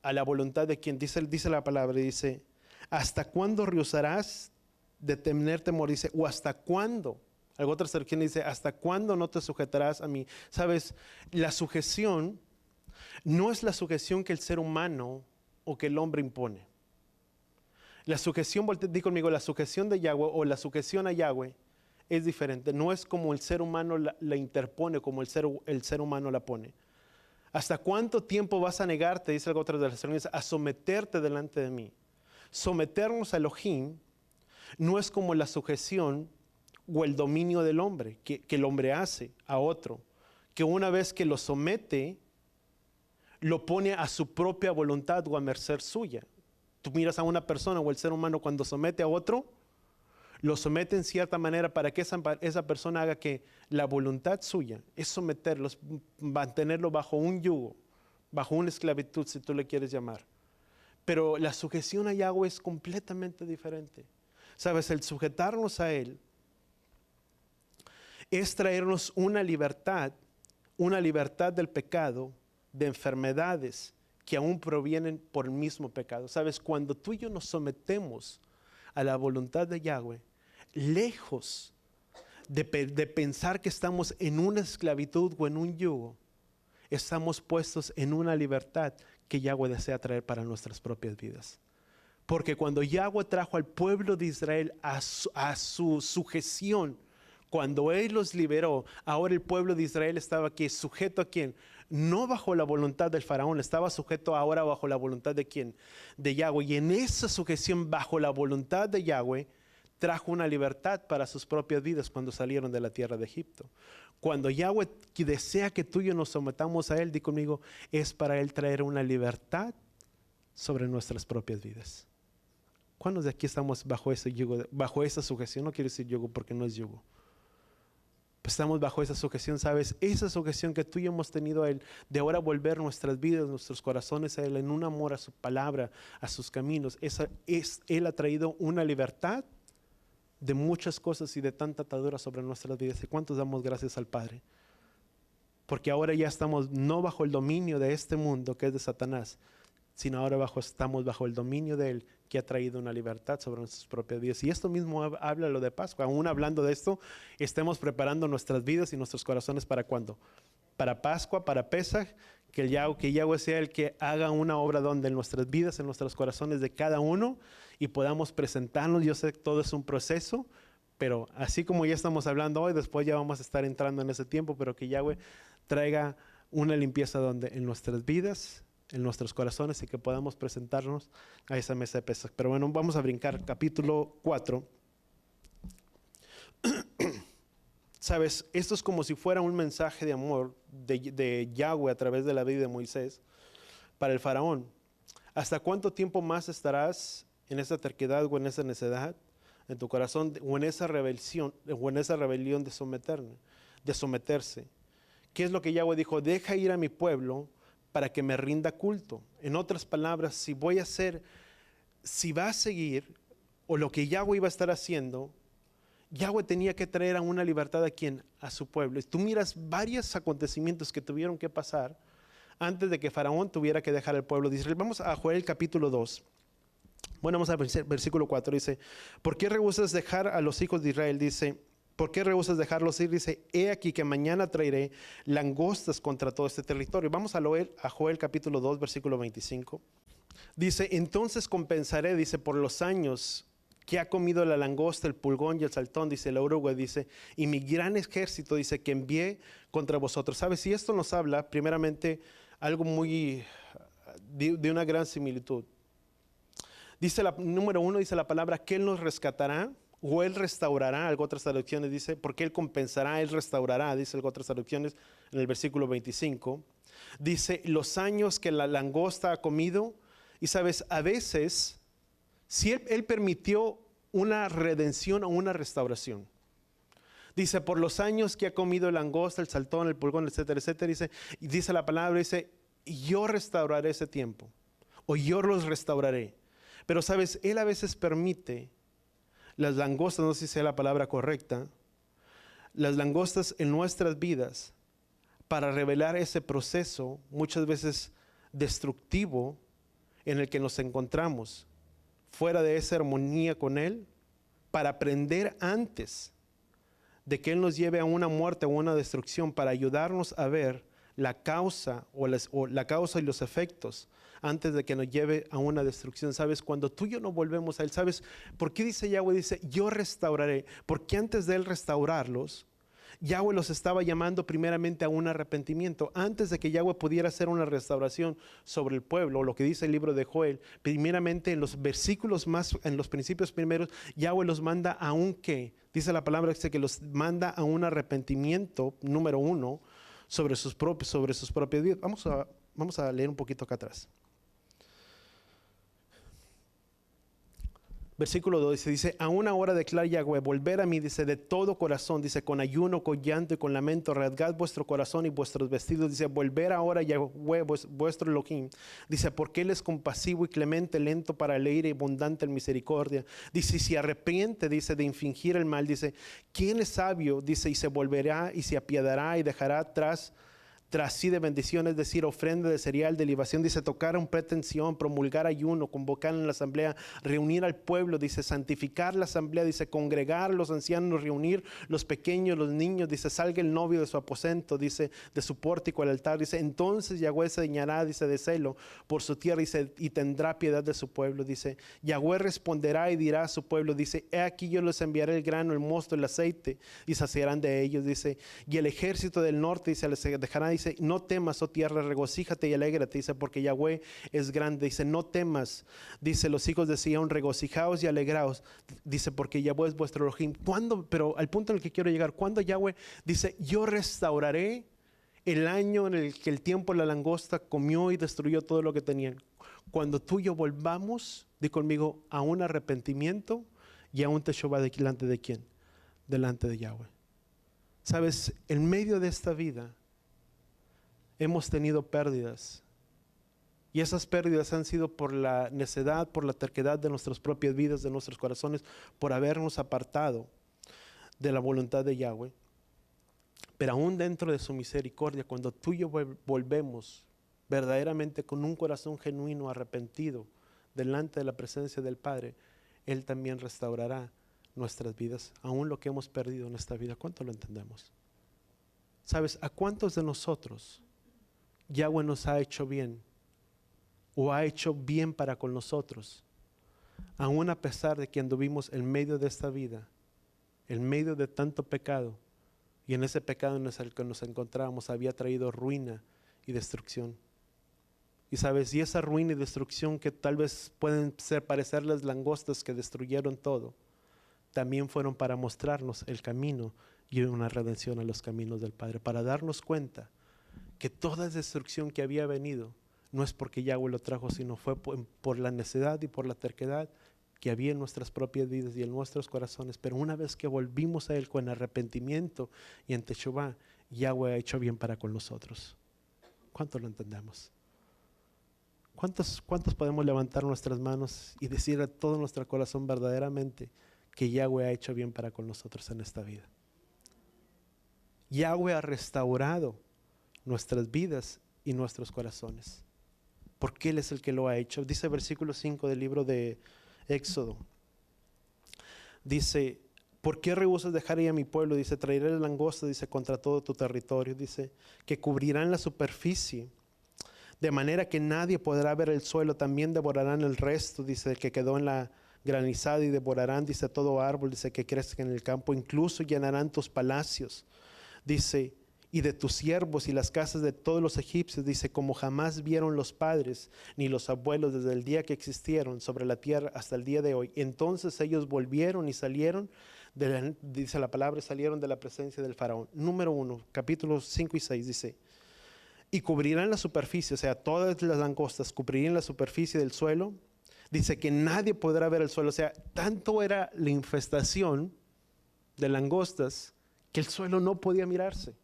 a la voluntad de quien dice la palabra, dice, ¿hasta cuándo rehusarás de tener temor? Dice, o ¿hasta cuándo? Algo otra traducción dice, ¿hasta cuándo no te sujetarás a mí? Sabes, la sujeción no es la sujeción que el ser humano o que el hombre impone. La sujeción, di conmigo, la sujeción de Yahweh o la sujeción a Yahweh es diferente. No es como el ser humano la interpone, como el ser humano la pone. ¿Hasta cuánto tiempo vas a negarte, dice algo otra de las traducciones, a someterte delante de mí? Someternos a Elohim no es como la sujeción o el dominio del hombre, que el hombre hace a otro, que una vez que lo somete, lo pone a su propia voluntad o a merced suya. Tú miras a una persona o el ser humano cuando somete a otro, lo somete en cierta manera para que esa persona haga que la voluntad suya es someterlo, mantenerlo bajo un yugo, bajo una esclavitud, si tú le quieres llamar. Pero la sujeción a Yahweh es completamente diferente. Sabes, el sujetarnos a Él es traernos una libertad del pecado, de enfermedades que aún provienen por el mismo pecado. Sabes, cuando tú y yo nos sometemos a la voluntad de Yahweh, lejos de pensar que estamos en una esclavitud o en un yugo, estamos puestos en una libertad que Yahweh desea traer para nuestras propias vidas. Porque cuando Yahweh trajo al pueblo de Israel a su sujeción, cuando Él los liberó, ahora el pueblo de Israel estaba aquí sujeto a quién, no bajo la voluntad del faraón, estaba sujeto ahora bajo la voluntad de quién, de Yahweh. Y en esa sujeción bajo la voluntad de Yahweh, trajo una libertad para sus propias vidas cuando salieron de la tierra de Egipto. Cuando Yahweh desea que tú y yo nos sometamos a Él, di conmigo, es para Él traer una libertad sobre nuestras propias vidas. ¿Cuántos de aquí estamos bajo ese yugo, bajo esa sujeción? No quiero decir yugo porque no es yugo. Estamos bajo esa sujeción, ¿sabes? Esa sujeción que tú y yo hemos tenido a Él, de ahora volver nuestras vidas, nuestros corazones a Él, en un amor a su palabra, a sus caminos. Él ha traído una libertad de muchas cosas y de tanta atadura sobre nuestras vidas. ¿Y cuántos damos gracias al Padre? Porque ahora ya estamos no bajo el dominio de este mundo que es de Satanás, sino ahora estamos bajo el dominio de Él, que ha traído una libertad sobre nuestras propias vidas. Y esto mismo habla lo de Pascua. Aún hablando de esto, estemos preparando nuestras vidas y nuestros corazones para ¿cuándo? Para Pascua, para Pesaj, que Yahweh sea el que haga una obra donde en nuestras vidas, en nuestros corazones de cada uno, y podamos presentarnos. Yo sé que todo es un proceso, pero así como ya estamos hablando hoy, después ya vamos a estar entrando en ese tiempo, pero que Yahweh traiga una limpieza donde en nuestras vidas, en nuestros corazones, y que podamos presentarnos a esa mesa de Pesaj. Pero bueno, vamos a brincar capítulo 4. Sabes, esto es como si fuera un mensaje de amor de Yahweh a través de la vida de Moisés para el faraón. ¿Hasta cuánto tiempo más estarás en esa terquedad o en esa necedad en tu corazón, o en esa rebelión de someterse? ¿Qué es lo que Yahweh dijo? Deja ir a mi pueblo para que me rinda culto. En otras palabras, si va a seguir, o lo que Yahweh iba a estar haciendo, Yahweh tenía que traer a una libertad ¿a quién? A su pueblo. Y tú miras varios acontecimientos que tuvieron que pasar antes de que Faraón tuviera que dejar al pueblo de Israel. Vamos a Joel capítulo 2. Bueno, vamos a versículo 4. Dice, ¿por qué rehusas dejar a los hijos de Israel? Dice, ¿por qué rehusas dejarlos ir? Dice, he aquí que mañana traeré langostas contra todo este territorio. Vamos a Joel capítulo 2, versículo 25. Dice, entonces compensaré, dice, por los años que ha comido la langosta, el pulgón y el saltón, dice la oruga, dice, y mi gran ejército, dice, que envié contra vosotros. ¿Sabes? Y esto nos habla, primeramente, algo muy, de una gran similitud. Dice número 1, dice la palabra que Él nos rescatará, o Él restaurará, algo otras traducciones dice, porque Él compensará, Él restaurará, dice algo otras traducciones en el versículo 25. Dice, los años que la langosta ha comido, y sabes, a veces, si él permitió una redención o una restauración. Dice, por los años que ha comido la langosta, el saltón, el pulgón, etcétera, etcétera, dice, y dice la palabra, dice, yo restauraré ese tiempo, o yo los restauraré. Pero sabes, Él a veces permite las langostas, no sé si sea la palabra correcta, las langostas en nuestras vidas para revelar ese proceso, muchas veces destructivo, en el que nos encontramos, fuera de esa armonía con Él, para aprender antes de que Él nos lleve a una muerte o una destrucción, para ayudarnos a ver la causa o la causa y los efectos antes de que nos lleve a una destrucción. ¿Sabes? Cuando tú y yo no volvemos a Él, ¿sabes por qué dice Yahweh? Dice, yo restauraré, porque antes de Él restaurarlos, Yahweh los estaba llamando primeramente a un arrepentimiento. Antes de que Yahweh pudiera hacer una restauración sobre el pueblo, lo que dice el libro de Joel, primeramente en los versículos más, en los principios primeros, Yahweh los manda a un ¿qué? Dice la palabra que los manda a un arrepentimiento, número 1, sobre sus propias vidas. Vamos a leer un poquito acá atrás. Versículo 2 dice, a una hora declara Yahweh, volver a mí, dice, de todo corazón, dice, con ayuno, con llanto y con lamento, rasgad vuestro corazón y vuestros vestidos, dice, volver ahora Yahweh, vuestro Elohim, dice, porque Él es compasivo y clemente, lento para la ira y abundante en misericordia, dice, y si arrepiente, dice, de infringir el mal, dice, ¿quién es sabio? Dice, y se volverá y se apiadará y dejará tras sí de bendición, es decir, ofrenda de cereal, de libación, dice, tocar en pretensión, promulgar ayuno, convocar en la asamblea, reunir al pueblo, dice, santificar la asamblea, dice, congregar a los ancianos, reunir los pequeños, los niños, dice, salga el novio de su aposento, dice, de su pórtico al altar, dice, entonces Yahweh se dañará, dice, de celo por su tierra, dice, y tendrá piedad de su pueblo, dice, Yahweh responderá y dirá a su pueblo, dice, he aquí yo les enviaré el grano, el mosto, el aceite, y saciarán de ellos, dice, y el ejército del norte, dice, les dejará, dice, no temas, oh tierra, regocíjate y alégrate, dice, porque Yahweh es grande, dice, no temas, dice, los hijos de Sión, regocijaos y alegraos, dice, porque Yahweh es vuestro Elohim. ¿Cuándo? Pero al punto en el que quiero llegar, cuando Yahweh dice, yo restauraré el año en el que el tiempo la langosta comió y destruyó todo lo que tenían. Cuando tú y yo volvamos, di conmigo, a un arrepentimiento y a un teshuvah delante de quién? Delante de Yahweh. Sabes, en medio de esta vida hemos tenido pérdidas, y esas pérdidas han sido por la necedad, por la terquedad de nuestras propias vidas, de nuestros corazones, por habernos apartado de la voluntad de Yahweh. Pero aún dentro de su misericordia, cuando tú y yo volvemos verdaderamente con un corazón genuino, arrepentido, delante de la presencia del Padre, Él también restaurará nuestras vidas, aún lo que hemos perdido en esta vida. ¿Cuánto lo entendemos? ¿Sabes? ¿A cuántos de nosotros Yahweh nos ha hecho bien, o ha hecho bien para con nosotros, aún a pesar de que anduvimos en medio de esta vida, en medio de tanto pecado, y en ese pecado en el que nos encontrábamos había traído ruina y destrucción? Y sabes, y esa ruina y destrucción que tal vez pueden parecer las langostas que destruyeron todo, también fueron para mostrarnos el camino y una redención a los caminos del Padre, para darnos cuenta que toda destrucción que había venido no es porque Yahweh lo trajo, sino fue por la necedad y por la terquedad que había en nuestras propias vidas y en nuestros corazones. Pero una vez que volvimos a Él con arrepentimiento y en teshuvah, Yahweh ha hecho bien para con nosotros. ¿Cuánto lo entendemos? ¿Cuántos podemos levantar nuestras manos y decir a todo nuestro corazón verdaderamente que Yahweh ha hecho bien para con nosotros en esta vida? Yahweh ha restaurado nuestras vidas y nuestros corazones, porque Él es el que lo ha hecho. Dice versículo 5 del libro de Éxodo, dice, ¿por qué rehusas dejar ir a mi pueblo? Dice, traeré la langosta, dice, contra todo tu territorio, dice, que cubrirán la superficie, de manera que nadie podrá ver el suelo, también devorarán el resto, dice, que quedó en la granizada y devorarán, dice, todo árbol, dice, que crezca en el campo, incluso llenarán tus palacios, dice, y de tus siervos y las casas de todos los egipcios, dice, como jamás vieron los padres ni los abuelos desde el día que existieron sobre la tierra hasta el día de hoy. Entonces ellos volvieron y salieron, dice la palabra, salieron de la presencia del faraón. Número 1, capítulos 5 y 6, dice, y cubrirán la superficie, o sea, todas las langostas cubrirían la superficie del suelo. Dice que nadie podrá ver el suelo, o sea, tanto era la infestación de langostas que el suelo no podía mirarse.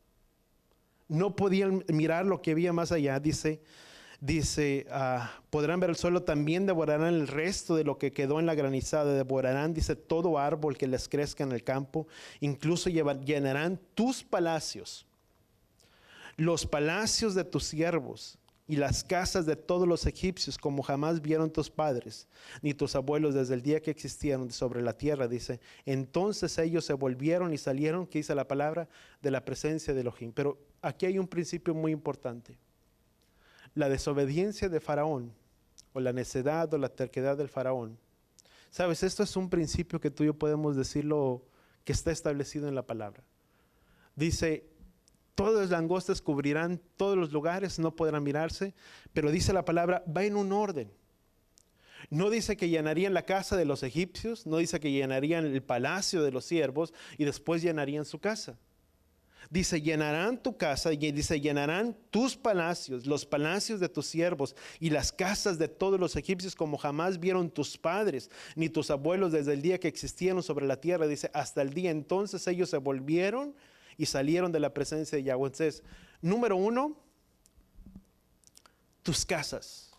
No podían mirar lo que había más allá. Dice, podrán ver el suelo, también devorarán el resto de lo que quedó en la granizada, devorarán, dice, todo árbol que les crezca en el campo, incluso llenarán tus palacios, los palacios de tus siervos y las casas de todos los egipcios, como jamás vieron tus padres ni tus abuelos desde el día que existieron sobre la tierra, dice. Entonces ellos se volvieron y salieron, que dice la palabra, de la presencia de Elohim. Pero aquí hay un principio muy importante. La desobediencia de Faraón, o la necedad o la terquedad del Faraón. Sabes, esto es un principio que tú y yo podemos decirlo, que está establecido en la palabra. Dice, todas las langostas cubrirán todos los lugares, no podrán mirarse, pero dice la palabra, va en un orden. No dice que llenarían la casa de los egipcios, no dice que llenarían el palacio de los siervos y después llenarían su casa. Dice, llenarán tu casa, y dice, llenarán tus palacios, los palacios de tus siervos y las casas de todos los egipcios, como jamás vieron tus padres ni tus abuelos desde el día que existieron sobre la tierra. Dice, hasta el día entonces ellos se volvieron y salieron de la presencia de Yahweh. Entonces, número 1, tus casas,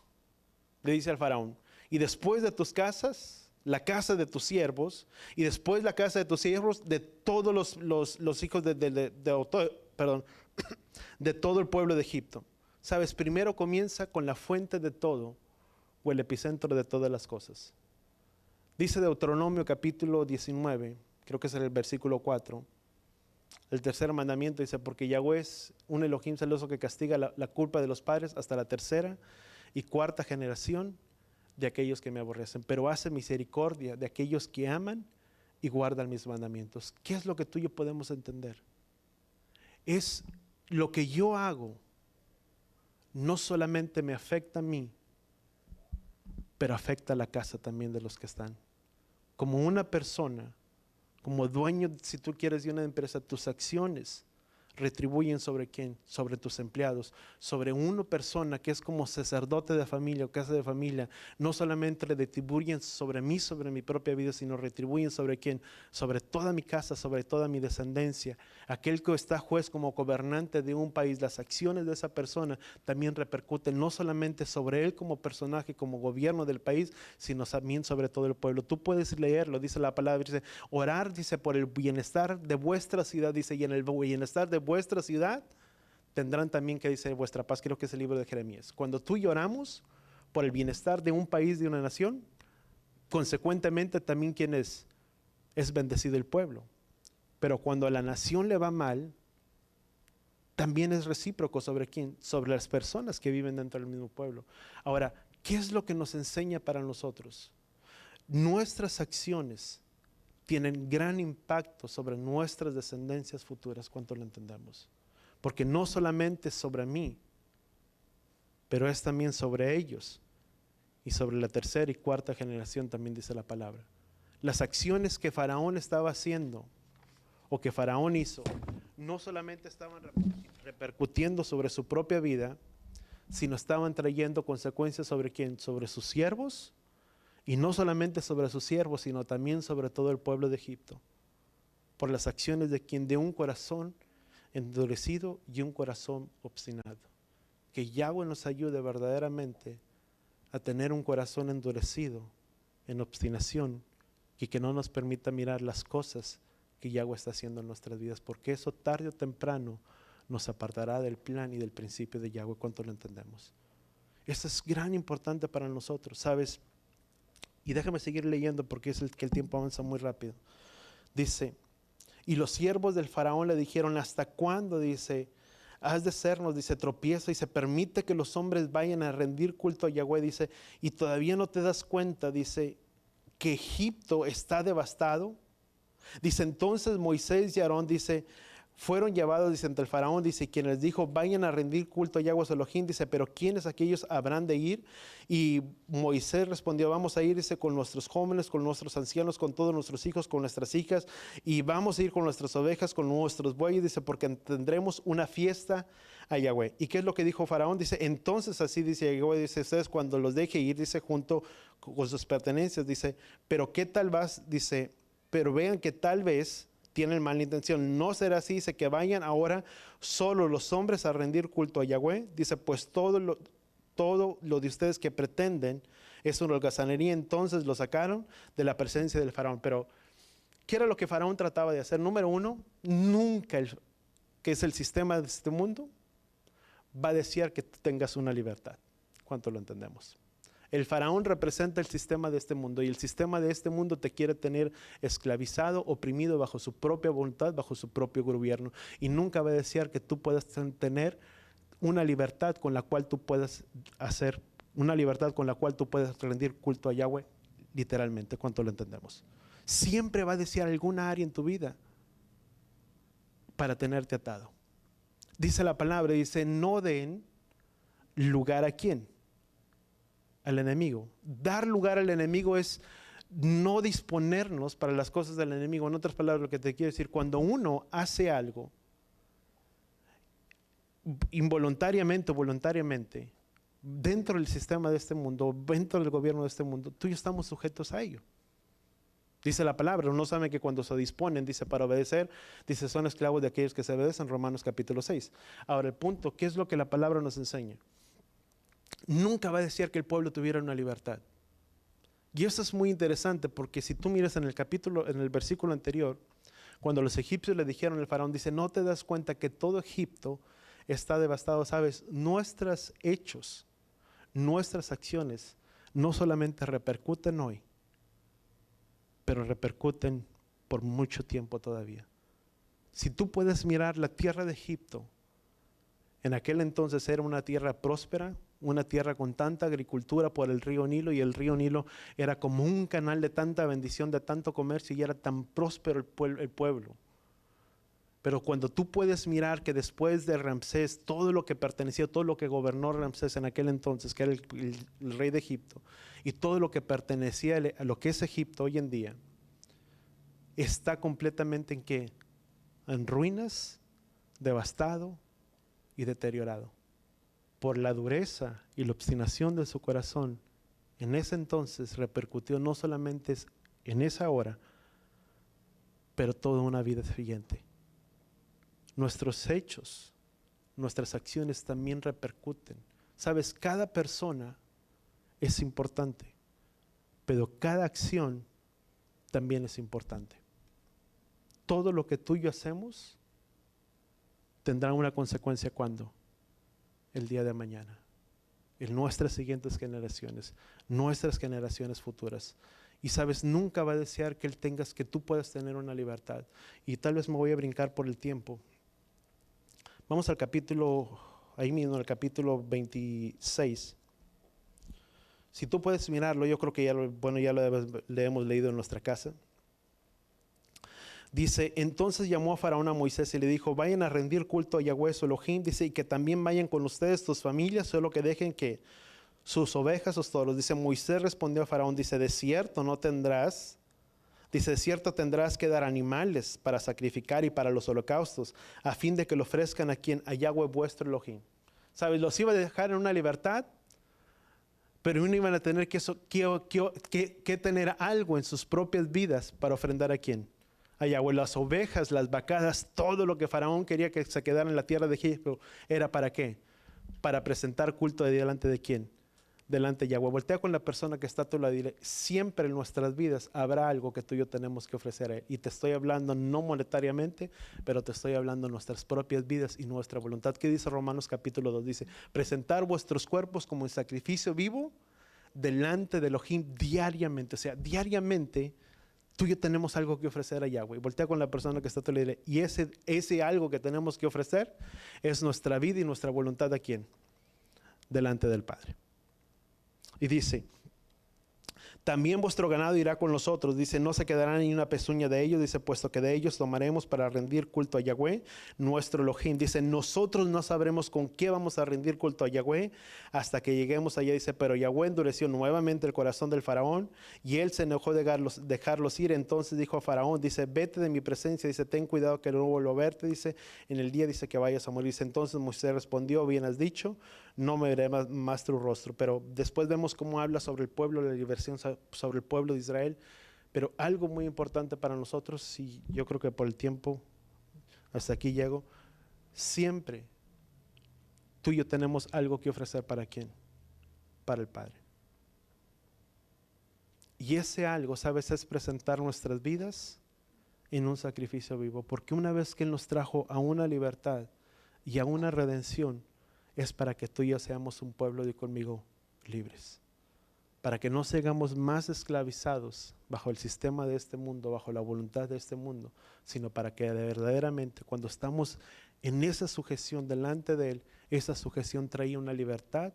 le dice al faraón. Y después de tus casas, la casa de tus siervos, y después la casa de tus siervos, de todos los hijos de todo el pueblo de Egipto. Sabes, primero comienza con la fuente de todo, o el epicentro de todas las cosas. Dice Deuteronomio capítulo 19, creo que es el versículo 4. El tercer mandamiento dice, porque Yahweh es un Elohim celoso que castiga la culpa de los padres hasta la tercera y cuarta generación de aquellos que me aborrecen, pero hace misericordia de aquellos que aman y guardan mis mandamientos. ¿Qué es lo que tú y yo podemos entender? Es lo que yo hago, no solamente me afecta a mí, pero afecta a la casa también de los que están. Como una persona, como dueño, si tú quieres, de una empresa, tus acciones retribuyen sobre quién, sobre tus empleados, sobre una persona que es como sacerdote de familia o casa de familia. No solamente retribuyen sobre mí, sobre mi propia vida, sino retribuyen sobre quién, sobre toda mi casa, sobre toda mi descendencia. Aquel que está juez como gobernante de un país, las acciones de esa persona también repercuten no solamente sobre él como personaje, como gobierno del país, sino también sobre todo el pueblo. Tú puedes leerlo, dice la palabra, dice, orar, dice, por el bienestar de vuestra ciudad, dice, y en el bienestar de vuestra ciudad tendrán también, que dice, vuestra paz. Creo que es el libro de Jeremías. Cuando tú y oramos por el bienestar de un país, de una nación, consecuentemente también quien es bendecido el pueblo. Pero cuando a la nación le va mal, también es recíproco sobre quién, sobre las personas que viven dentro del mismo pueblo. Ahora, ¿qué es lo que nos enseña para nosotros? Nuestras acciones tienen gran impacto sobre nuestras descendencias futuras, cuanto lo entendamos. Porque no solamente es sobre mí, pero es también sobre ellos. Y sobre la tercera y cuarta generación también dice la palabra. Las acciones que Faraón estaba haciendo, o que Faraón hizo, no solamente estaban repercutiendo sobre su propia vida, sino estaban trayendo consecuencias sobre quién, sobre sus siervos. Y no solamente sobre sus siervos, sino también sobre todo el pueblo de Egipto, por las acciones de quien, de un corazón endurecido y un corazón obstinado. Que Yahweh nos ayude verdaderamente a tener un corazón endurecido en obstinación y que no nos permita mirar las cosas que Yahweh está haciendo en nuestras vidas, porque eso tarde o temprano nos apartará del plan y del principio de Yahweh. ¿Cuánto lo entendemos? Esto es gran importante para nosotros, ¿sabes? Y déjame seguir leyendo porque es que el tiempo avanza muy rápido. Dice, y los siervos del faraón le dijeron, ¿hasta cuándo? Dice, has de sernos, dice, tropiezo, y se permite que los hombres vayan a rendir culto a Yahweh, dice, y todavía no te das cuenta, dice, que Egipto está devastado. Dice, entonces Moisés y Aarón, dice, fueron llevados, dice, ante el faraón, dice, quien les dijo, vayan a rendir culto a Yahweh su Elohim, dice, pero ¿quiénes aquellos habrán de ir? Y Moisés respondió, vamos a ir, dice, con nuestros jóvenes, con nuestros ancianos, con todos nuestros hijos, con nuestras hijas, y vamos a ir con nuestras ovejas, con nuestros bueyes, dice, porque tendremos una fiesta a Yahweh. ¿Y qué es lo que dijo faraón? Dice, entonces así dice Yahweh, dice, ustedes cuando los deje ir, dice, junto con sus pertenencias, dice, pero ¿qué tal vas? Dice, pero vean que tal vez tienen mala intención. No será así, dice que vayan ahora solo los hombres a rendir culto a Yahweh. Dice, pues todo lo de ustedes que pretenden es una holgazanería. Entonces lo sacaron de la presencia del faraón. Pero, ¿qué era lo que faraón trataba de hacer? Número uno, nunca que es el sistema de este mundo, va a desear que tú tengas una libertad. ¿Cuánto lo entendemos? El faraón representa el sistema de este mundo y el sistema de este mundo te quiere tener esclavizado, oprimido bajo su propia voluntad, bajo su propio gobierno, y nunca va a desear que tú puedas tener una libertad con la cual tú puedas hacer, una libertad con la cual tú puedas rendir culto a Yahweh, literalmente. ¿Cuánto lo entendemos? Siempre va a desear alguna área en tu vida para tenerte atado. Dice la palabra, dice, no den lugar a quién. Al enemigo. Dar lugar al enemigo es no disponernos para las cosas del enemigo. En otras palabras, lo que te quiero decir, cuando uno hace algo involuntariamente o voluntariamente dentro del sistema de este mundo, dentro del gobierno de este mundo, tú y yo estamos sujetos a ello. Dice la palabra, uno sabe que cuando se disponen, dice, para obedecer, dice, son esclavos de aquellos que se obedecen, Romanos capítulo 6. Ahora el punto, ¿qué es lo que la palabra nos enseña? Nunca va a decir que el pueblo tuviera una libertad. Y eso es muy interesante porque si tú miras en el versículo anterior, cuando los egipcios le dijeron al faraón, dice, no te das cuenta que todo Egipto está devastado. Sabes, nuestros hechos, nuestras acciones, no solamente repercuten hoy, pero repercuten por mucho tiempo todavía. Si tú puedes mirar la tierra de Egipto, en aquel entonces era una tierra próspera, una tierra con tanta agricultura por el río Nilo, y el río Nilo era como un canal de tanta bendición, de tanto comercio, y era tan próspero el pueblo. Pero cuando tú puedes mirar que después de Ramsés, todo lo que pertenecía, todo lo que gobernó Ramsés en aquel entonces, que era el rey de Egipto, y todo lo que pertenecía a lo que es Egipto hoy en día, está completamente en ruinas, devastado y deteriorado. Por la dureza y la obstinación de su corazón, en ese entonces repercutió no solamente en esa hora, pero toda una vida siguiente. Nuestros hechos, nuestras acciones también repercuten. Sabes, cada persona es importante, pero cada acción también es importante. Todo lo que tú y yo hacemos tendrá una consecuencia. ¿Cuándo? El día de mañana, en nuestras siguientes generaciones, nuestras generaciones futuras. Y sabes, nunca va a desear que tú puedas tener una libertad. Y tal vez me voy a brincar por el tiempo. Vamos al capítulo, ahí mismo, el capítulo 26. Si tú puedes mirarlo, yo creo que ya le hemos leído en nuestra casa. Dice, entonces llamó a Faraón a Moisés y le dijo, vayan a rendir culto a Yahweh su Elohim, dice, y que también vayan con ustedes tus familias, solo que dejen que sus ovejas, sus toros. Dice, Moisés respondió a Faraón, dice, de cierto tendrás que dar animales para sacrificar y para los holocaustos, a fin de que lo ofrezcan a Yahweh vuestro Elohim. ¿Sabes? Los iba a dejar en una libertad, pero no iban a tener que tener algo en sus propias vidas para ofrendar ¿a quién? A Yahweh. Las ovejas, las vacadas, todo lo que Faraón quería que se quedara en la tierra de Egipto, ¿era para qué? Para presentar culto delante de quién? Delante de Yahweh. Voltea con la persona que está a tu lado y dile, siempre en nuestras vidas habrá algo que tú y yo tenemos que ofrecer a Él. Y te estoy hablando no monetariamente, pero te estoy hablando de nuestras propias vidas y nuestra voluntad. ¿Qué dice Romanos capítulo 2? Dice, presentar vuestros cuerpos como un sacrificio vivo delante de Elohim diariamente. O sea, diariamente tú y yo tenemos algo que ofrecer a Yahweh. Voltea con la persona que está a tu lado y dile, y ese algo que tenemos que ofrecer es nuestra vida y nuestra voluntad ¿a quién? Delante del Padre. Y dice, También vuestro ganado irá con los otros. Dice, no se quedará ni una pezuña de ellos. Dice, puesto que de ellos tomaremos para rendir culto a Yahweh, nuestro Elohim. Dice, nosotros no sabremos con qué vamos a rendir culto a Yahweh hasta que lleguemos allá. Dice, pero Yahweh endureció nuevamente el corazón del faraón y él se enojó de dejarlos ir. Entonces dijo a Faraón, dice, vete de mi presencia. Dice, ten cuidado que no vuelva a verte. Dice, en el día dice que vayas a morir. Dice, entonces Moisés respondió, bien has dicho, no me veré más tu rostro. Pero después vemos cómo habla sobre el pueblo, la liberación sobre el pueblo de Israel. Pero algo muy importante para nosotros, y yo creo que por el tiempo, hasta aquí llego, siempre tú y yo tenemos algo que ofrecer. ¿Para quién? Para el Padre. Y ese algo, ¿sabes? Es presentar nuestras vidas en un sacrificio vivo. Porque una vez que Él nos trajo a una libertad y a una redención, es para que tú y yo seamos un pueblo de conmigo libres. Para que no sigamos más esclavizados bajo el sistema de este mundo, bajo la voluntad de este mundo, sino para que verdaderamente cuando estamos en esa sujeción delante de Él, esa sujeción trae una libertad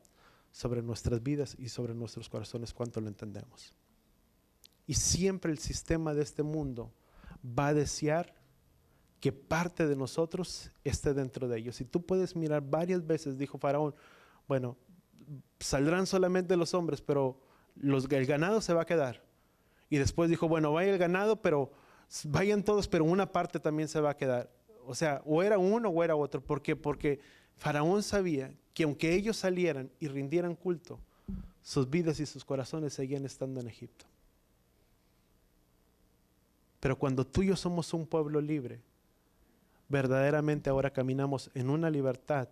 sobre nuestras vidas y sobre nuestros corazones, cuánto lo entendemos. Y siempre el sistema de este mundo va a desear que parte de nosotros esté dentro de ellos. Y tú puedes mirar varias veces, dijo Faraón, bueno, saldrán solamente los hombres, pero el ganado se va a quedar. Y después dijo, bueno, vaya el ganado, pero vayan todos, pero una parte también se va a quedar. O sea, o era uno o era otro. ¿Por qué? Porque Faraón sabía que aunque ellos salieran y rindieran culto, sus vidas y sus corazones seguían estando en Egipto. Pero cuando tú y yo somos un pueblo libre, verdaderamente ahora caminamos en una libertad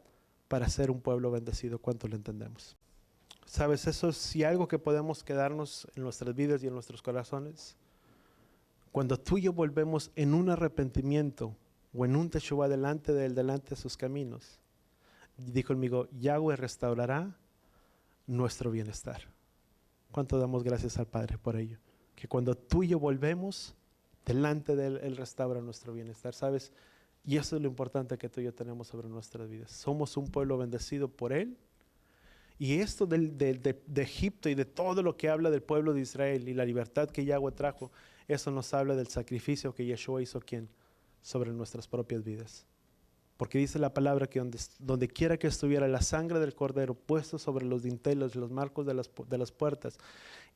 para ser un pueblo bendecido. ¿Cuánto lo entendemos? ¿Sabes? Eso es si algo que podemos quedarnos en nuestras vidas y en nuestros corazones. Cuando tú y yo volvemos en un arrepentimiento o en un teshuva delante de Él, delante de sus caminos, dijo conmigo, Yahweh restaurará nuestro bienestar. ¿Cuánto damos gracias al Padre por ello? Que cuando tú y yo volvemos delante de Él, Él restaura nuestro bienestar. ¿Sabes? Y eso es lo importante que tú y yo tenemos sobre nuestras vidas. Somos un pueblo bendecido por Él. Y esto de Egipto y de todo lo que habla del pueblo de Israel y la libertad que Yahweh trajo, eso nos habla del sacrificio que Yeshua hizo, ¿quién? Sobre nuestras propias vidas. Porque dice la palabra que donde quiera que estuviera la sangre del cordero puesto sobre los dinteles, los marcos de las puertas,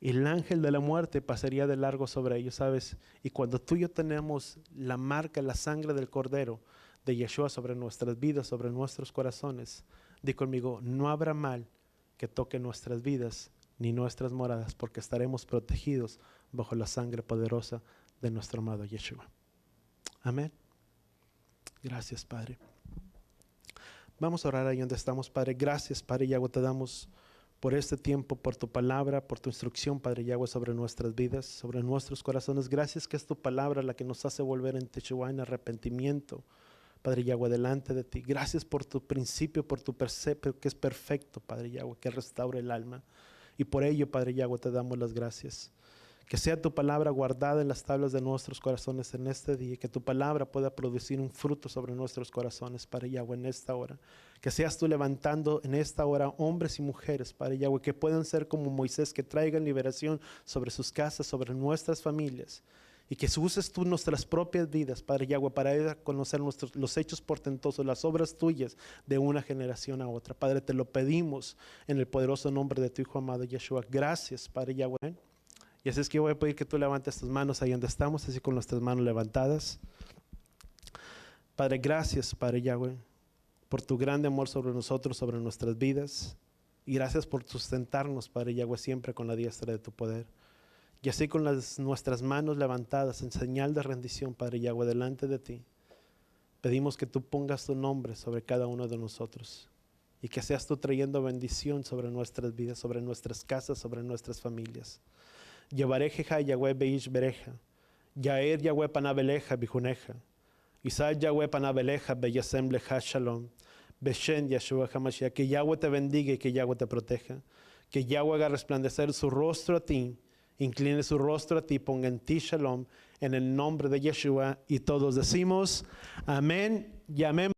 el ángel de la muerte pasaría de largo sobre ellos, ¿sabes? Y cuando tú y yo tenemos la marca, la sangre del cordero de Yeshua sobre nuestras vidas, sobre nuestros corazones, di conmigo, no habrá mal que toque nuestras vidas ni nuestras moradas, porque estaremos protegidos bajo la sangre poderosa de nuestro amado Yeshua. Amén. Gracias, Padre. Vamos a orar ahí donde estamos, Padre. Gracias, Padre Yahweh, te damos por este tiempo, por tu palabra, por tu instrucción, Padre Yahweh, sobre nuestras vidas, sobre nuestros corazones. Gracias que es tu palabra la que nos hace volver en Teshuva, en arrepentimiento, Padre Yahweh, delante de ti. Gracias por tu principio, por tu precepto que es perfecto, Padre Yahweh, que restaura el alma. Y por ello, Padre Yahweh, te damos las gracias. Que sea tu palabra guardada en las tablas de nuestros corazones en este día. Que tu palabra pueda producir un fruto sobre nuestros corazones, Padre Yahweh, en esta hora. Que seas tú levantando en esta hora hombres y mujeres, Padre Yahweh, que puedan ser como Moisés, que traigan liberación sobre sus casas, sobre nuestras familias. Y que uses tú nuestras propias vidas, Padre Yahweh, para ir a conocer los hechos portentosos, las obras tuyas de una generación a otra. Padre, te lo pedimos en el poderoso nombre de tu Hijo amado Yeshua. Gracias, Padre Yahweh. Y así es que yo voy a pedir que tú levantes tus manos ahí donde estamos, así con nuestras manos levantadas. Padre, gracias, Padre Yahweh, por tu grande amor sobre nosotros, sobre nuestras vidas. Y gracias por sustentarnos, Padre Yahweh, siempre con la diestra de tu poder. Y así con nuestras manos levantadas en señal de rendición, Padre Yahweh, delante de ti, pedimos que tú pongas tu nombre sobre cada uno de nosotros. Y que seas tú trayendo bendición sobre nuestras vidas, sobre nuestras casas, sobre nuestras familias. Yevarejeja Yahweh Beish Bereja, Yaer Yahweh Panabeleja Bijuneja, Isai Yahweh Panabeleja Beyasem Leja Shalom, Beshen Yeshua HaMashiach. Que Yahweh te bendiga y que Yahweh te proteja. Que Yahweh haga resplandecer su rostro a ti, incline su rostro a ti, ponga en ti Shalom, en el nombre de Yeshua. Y todos decimos amén y amén.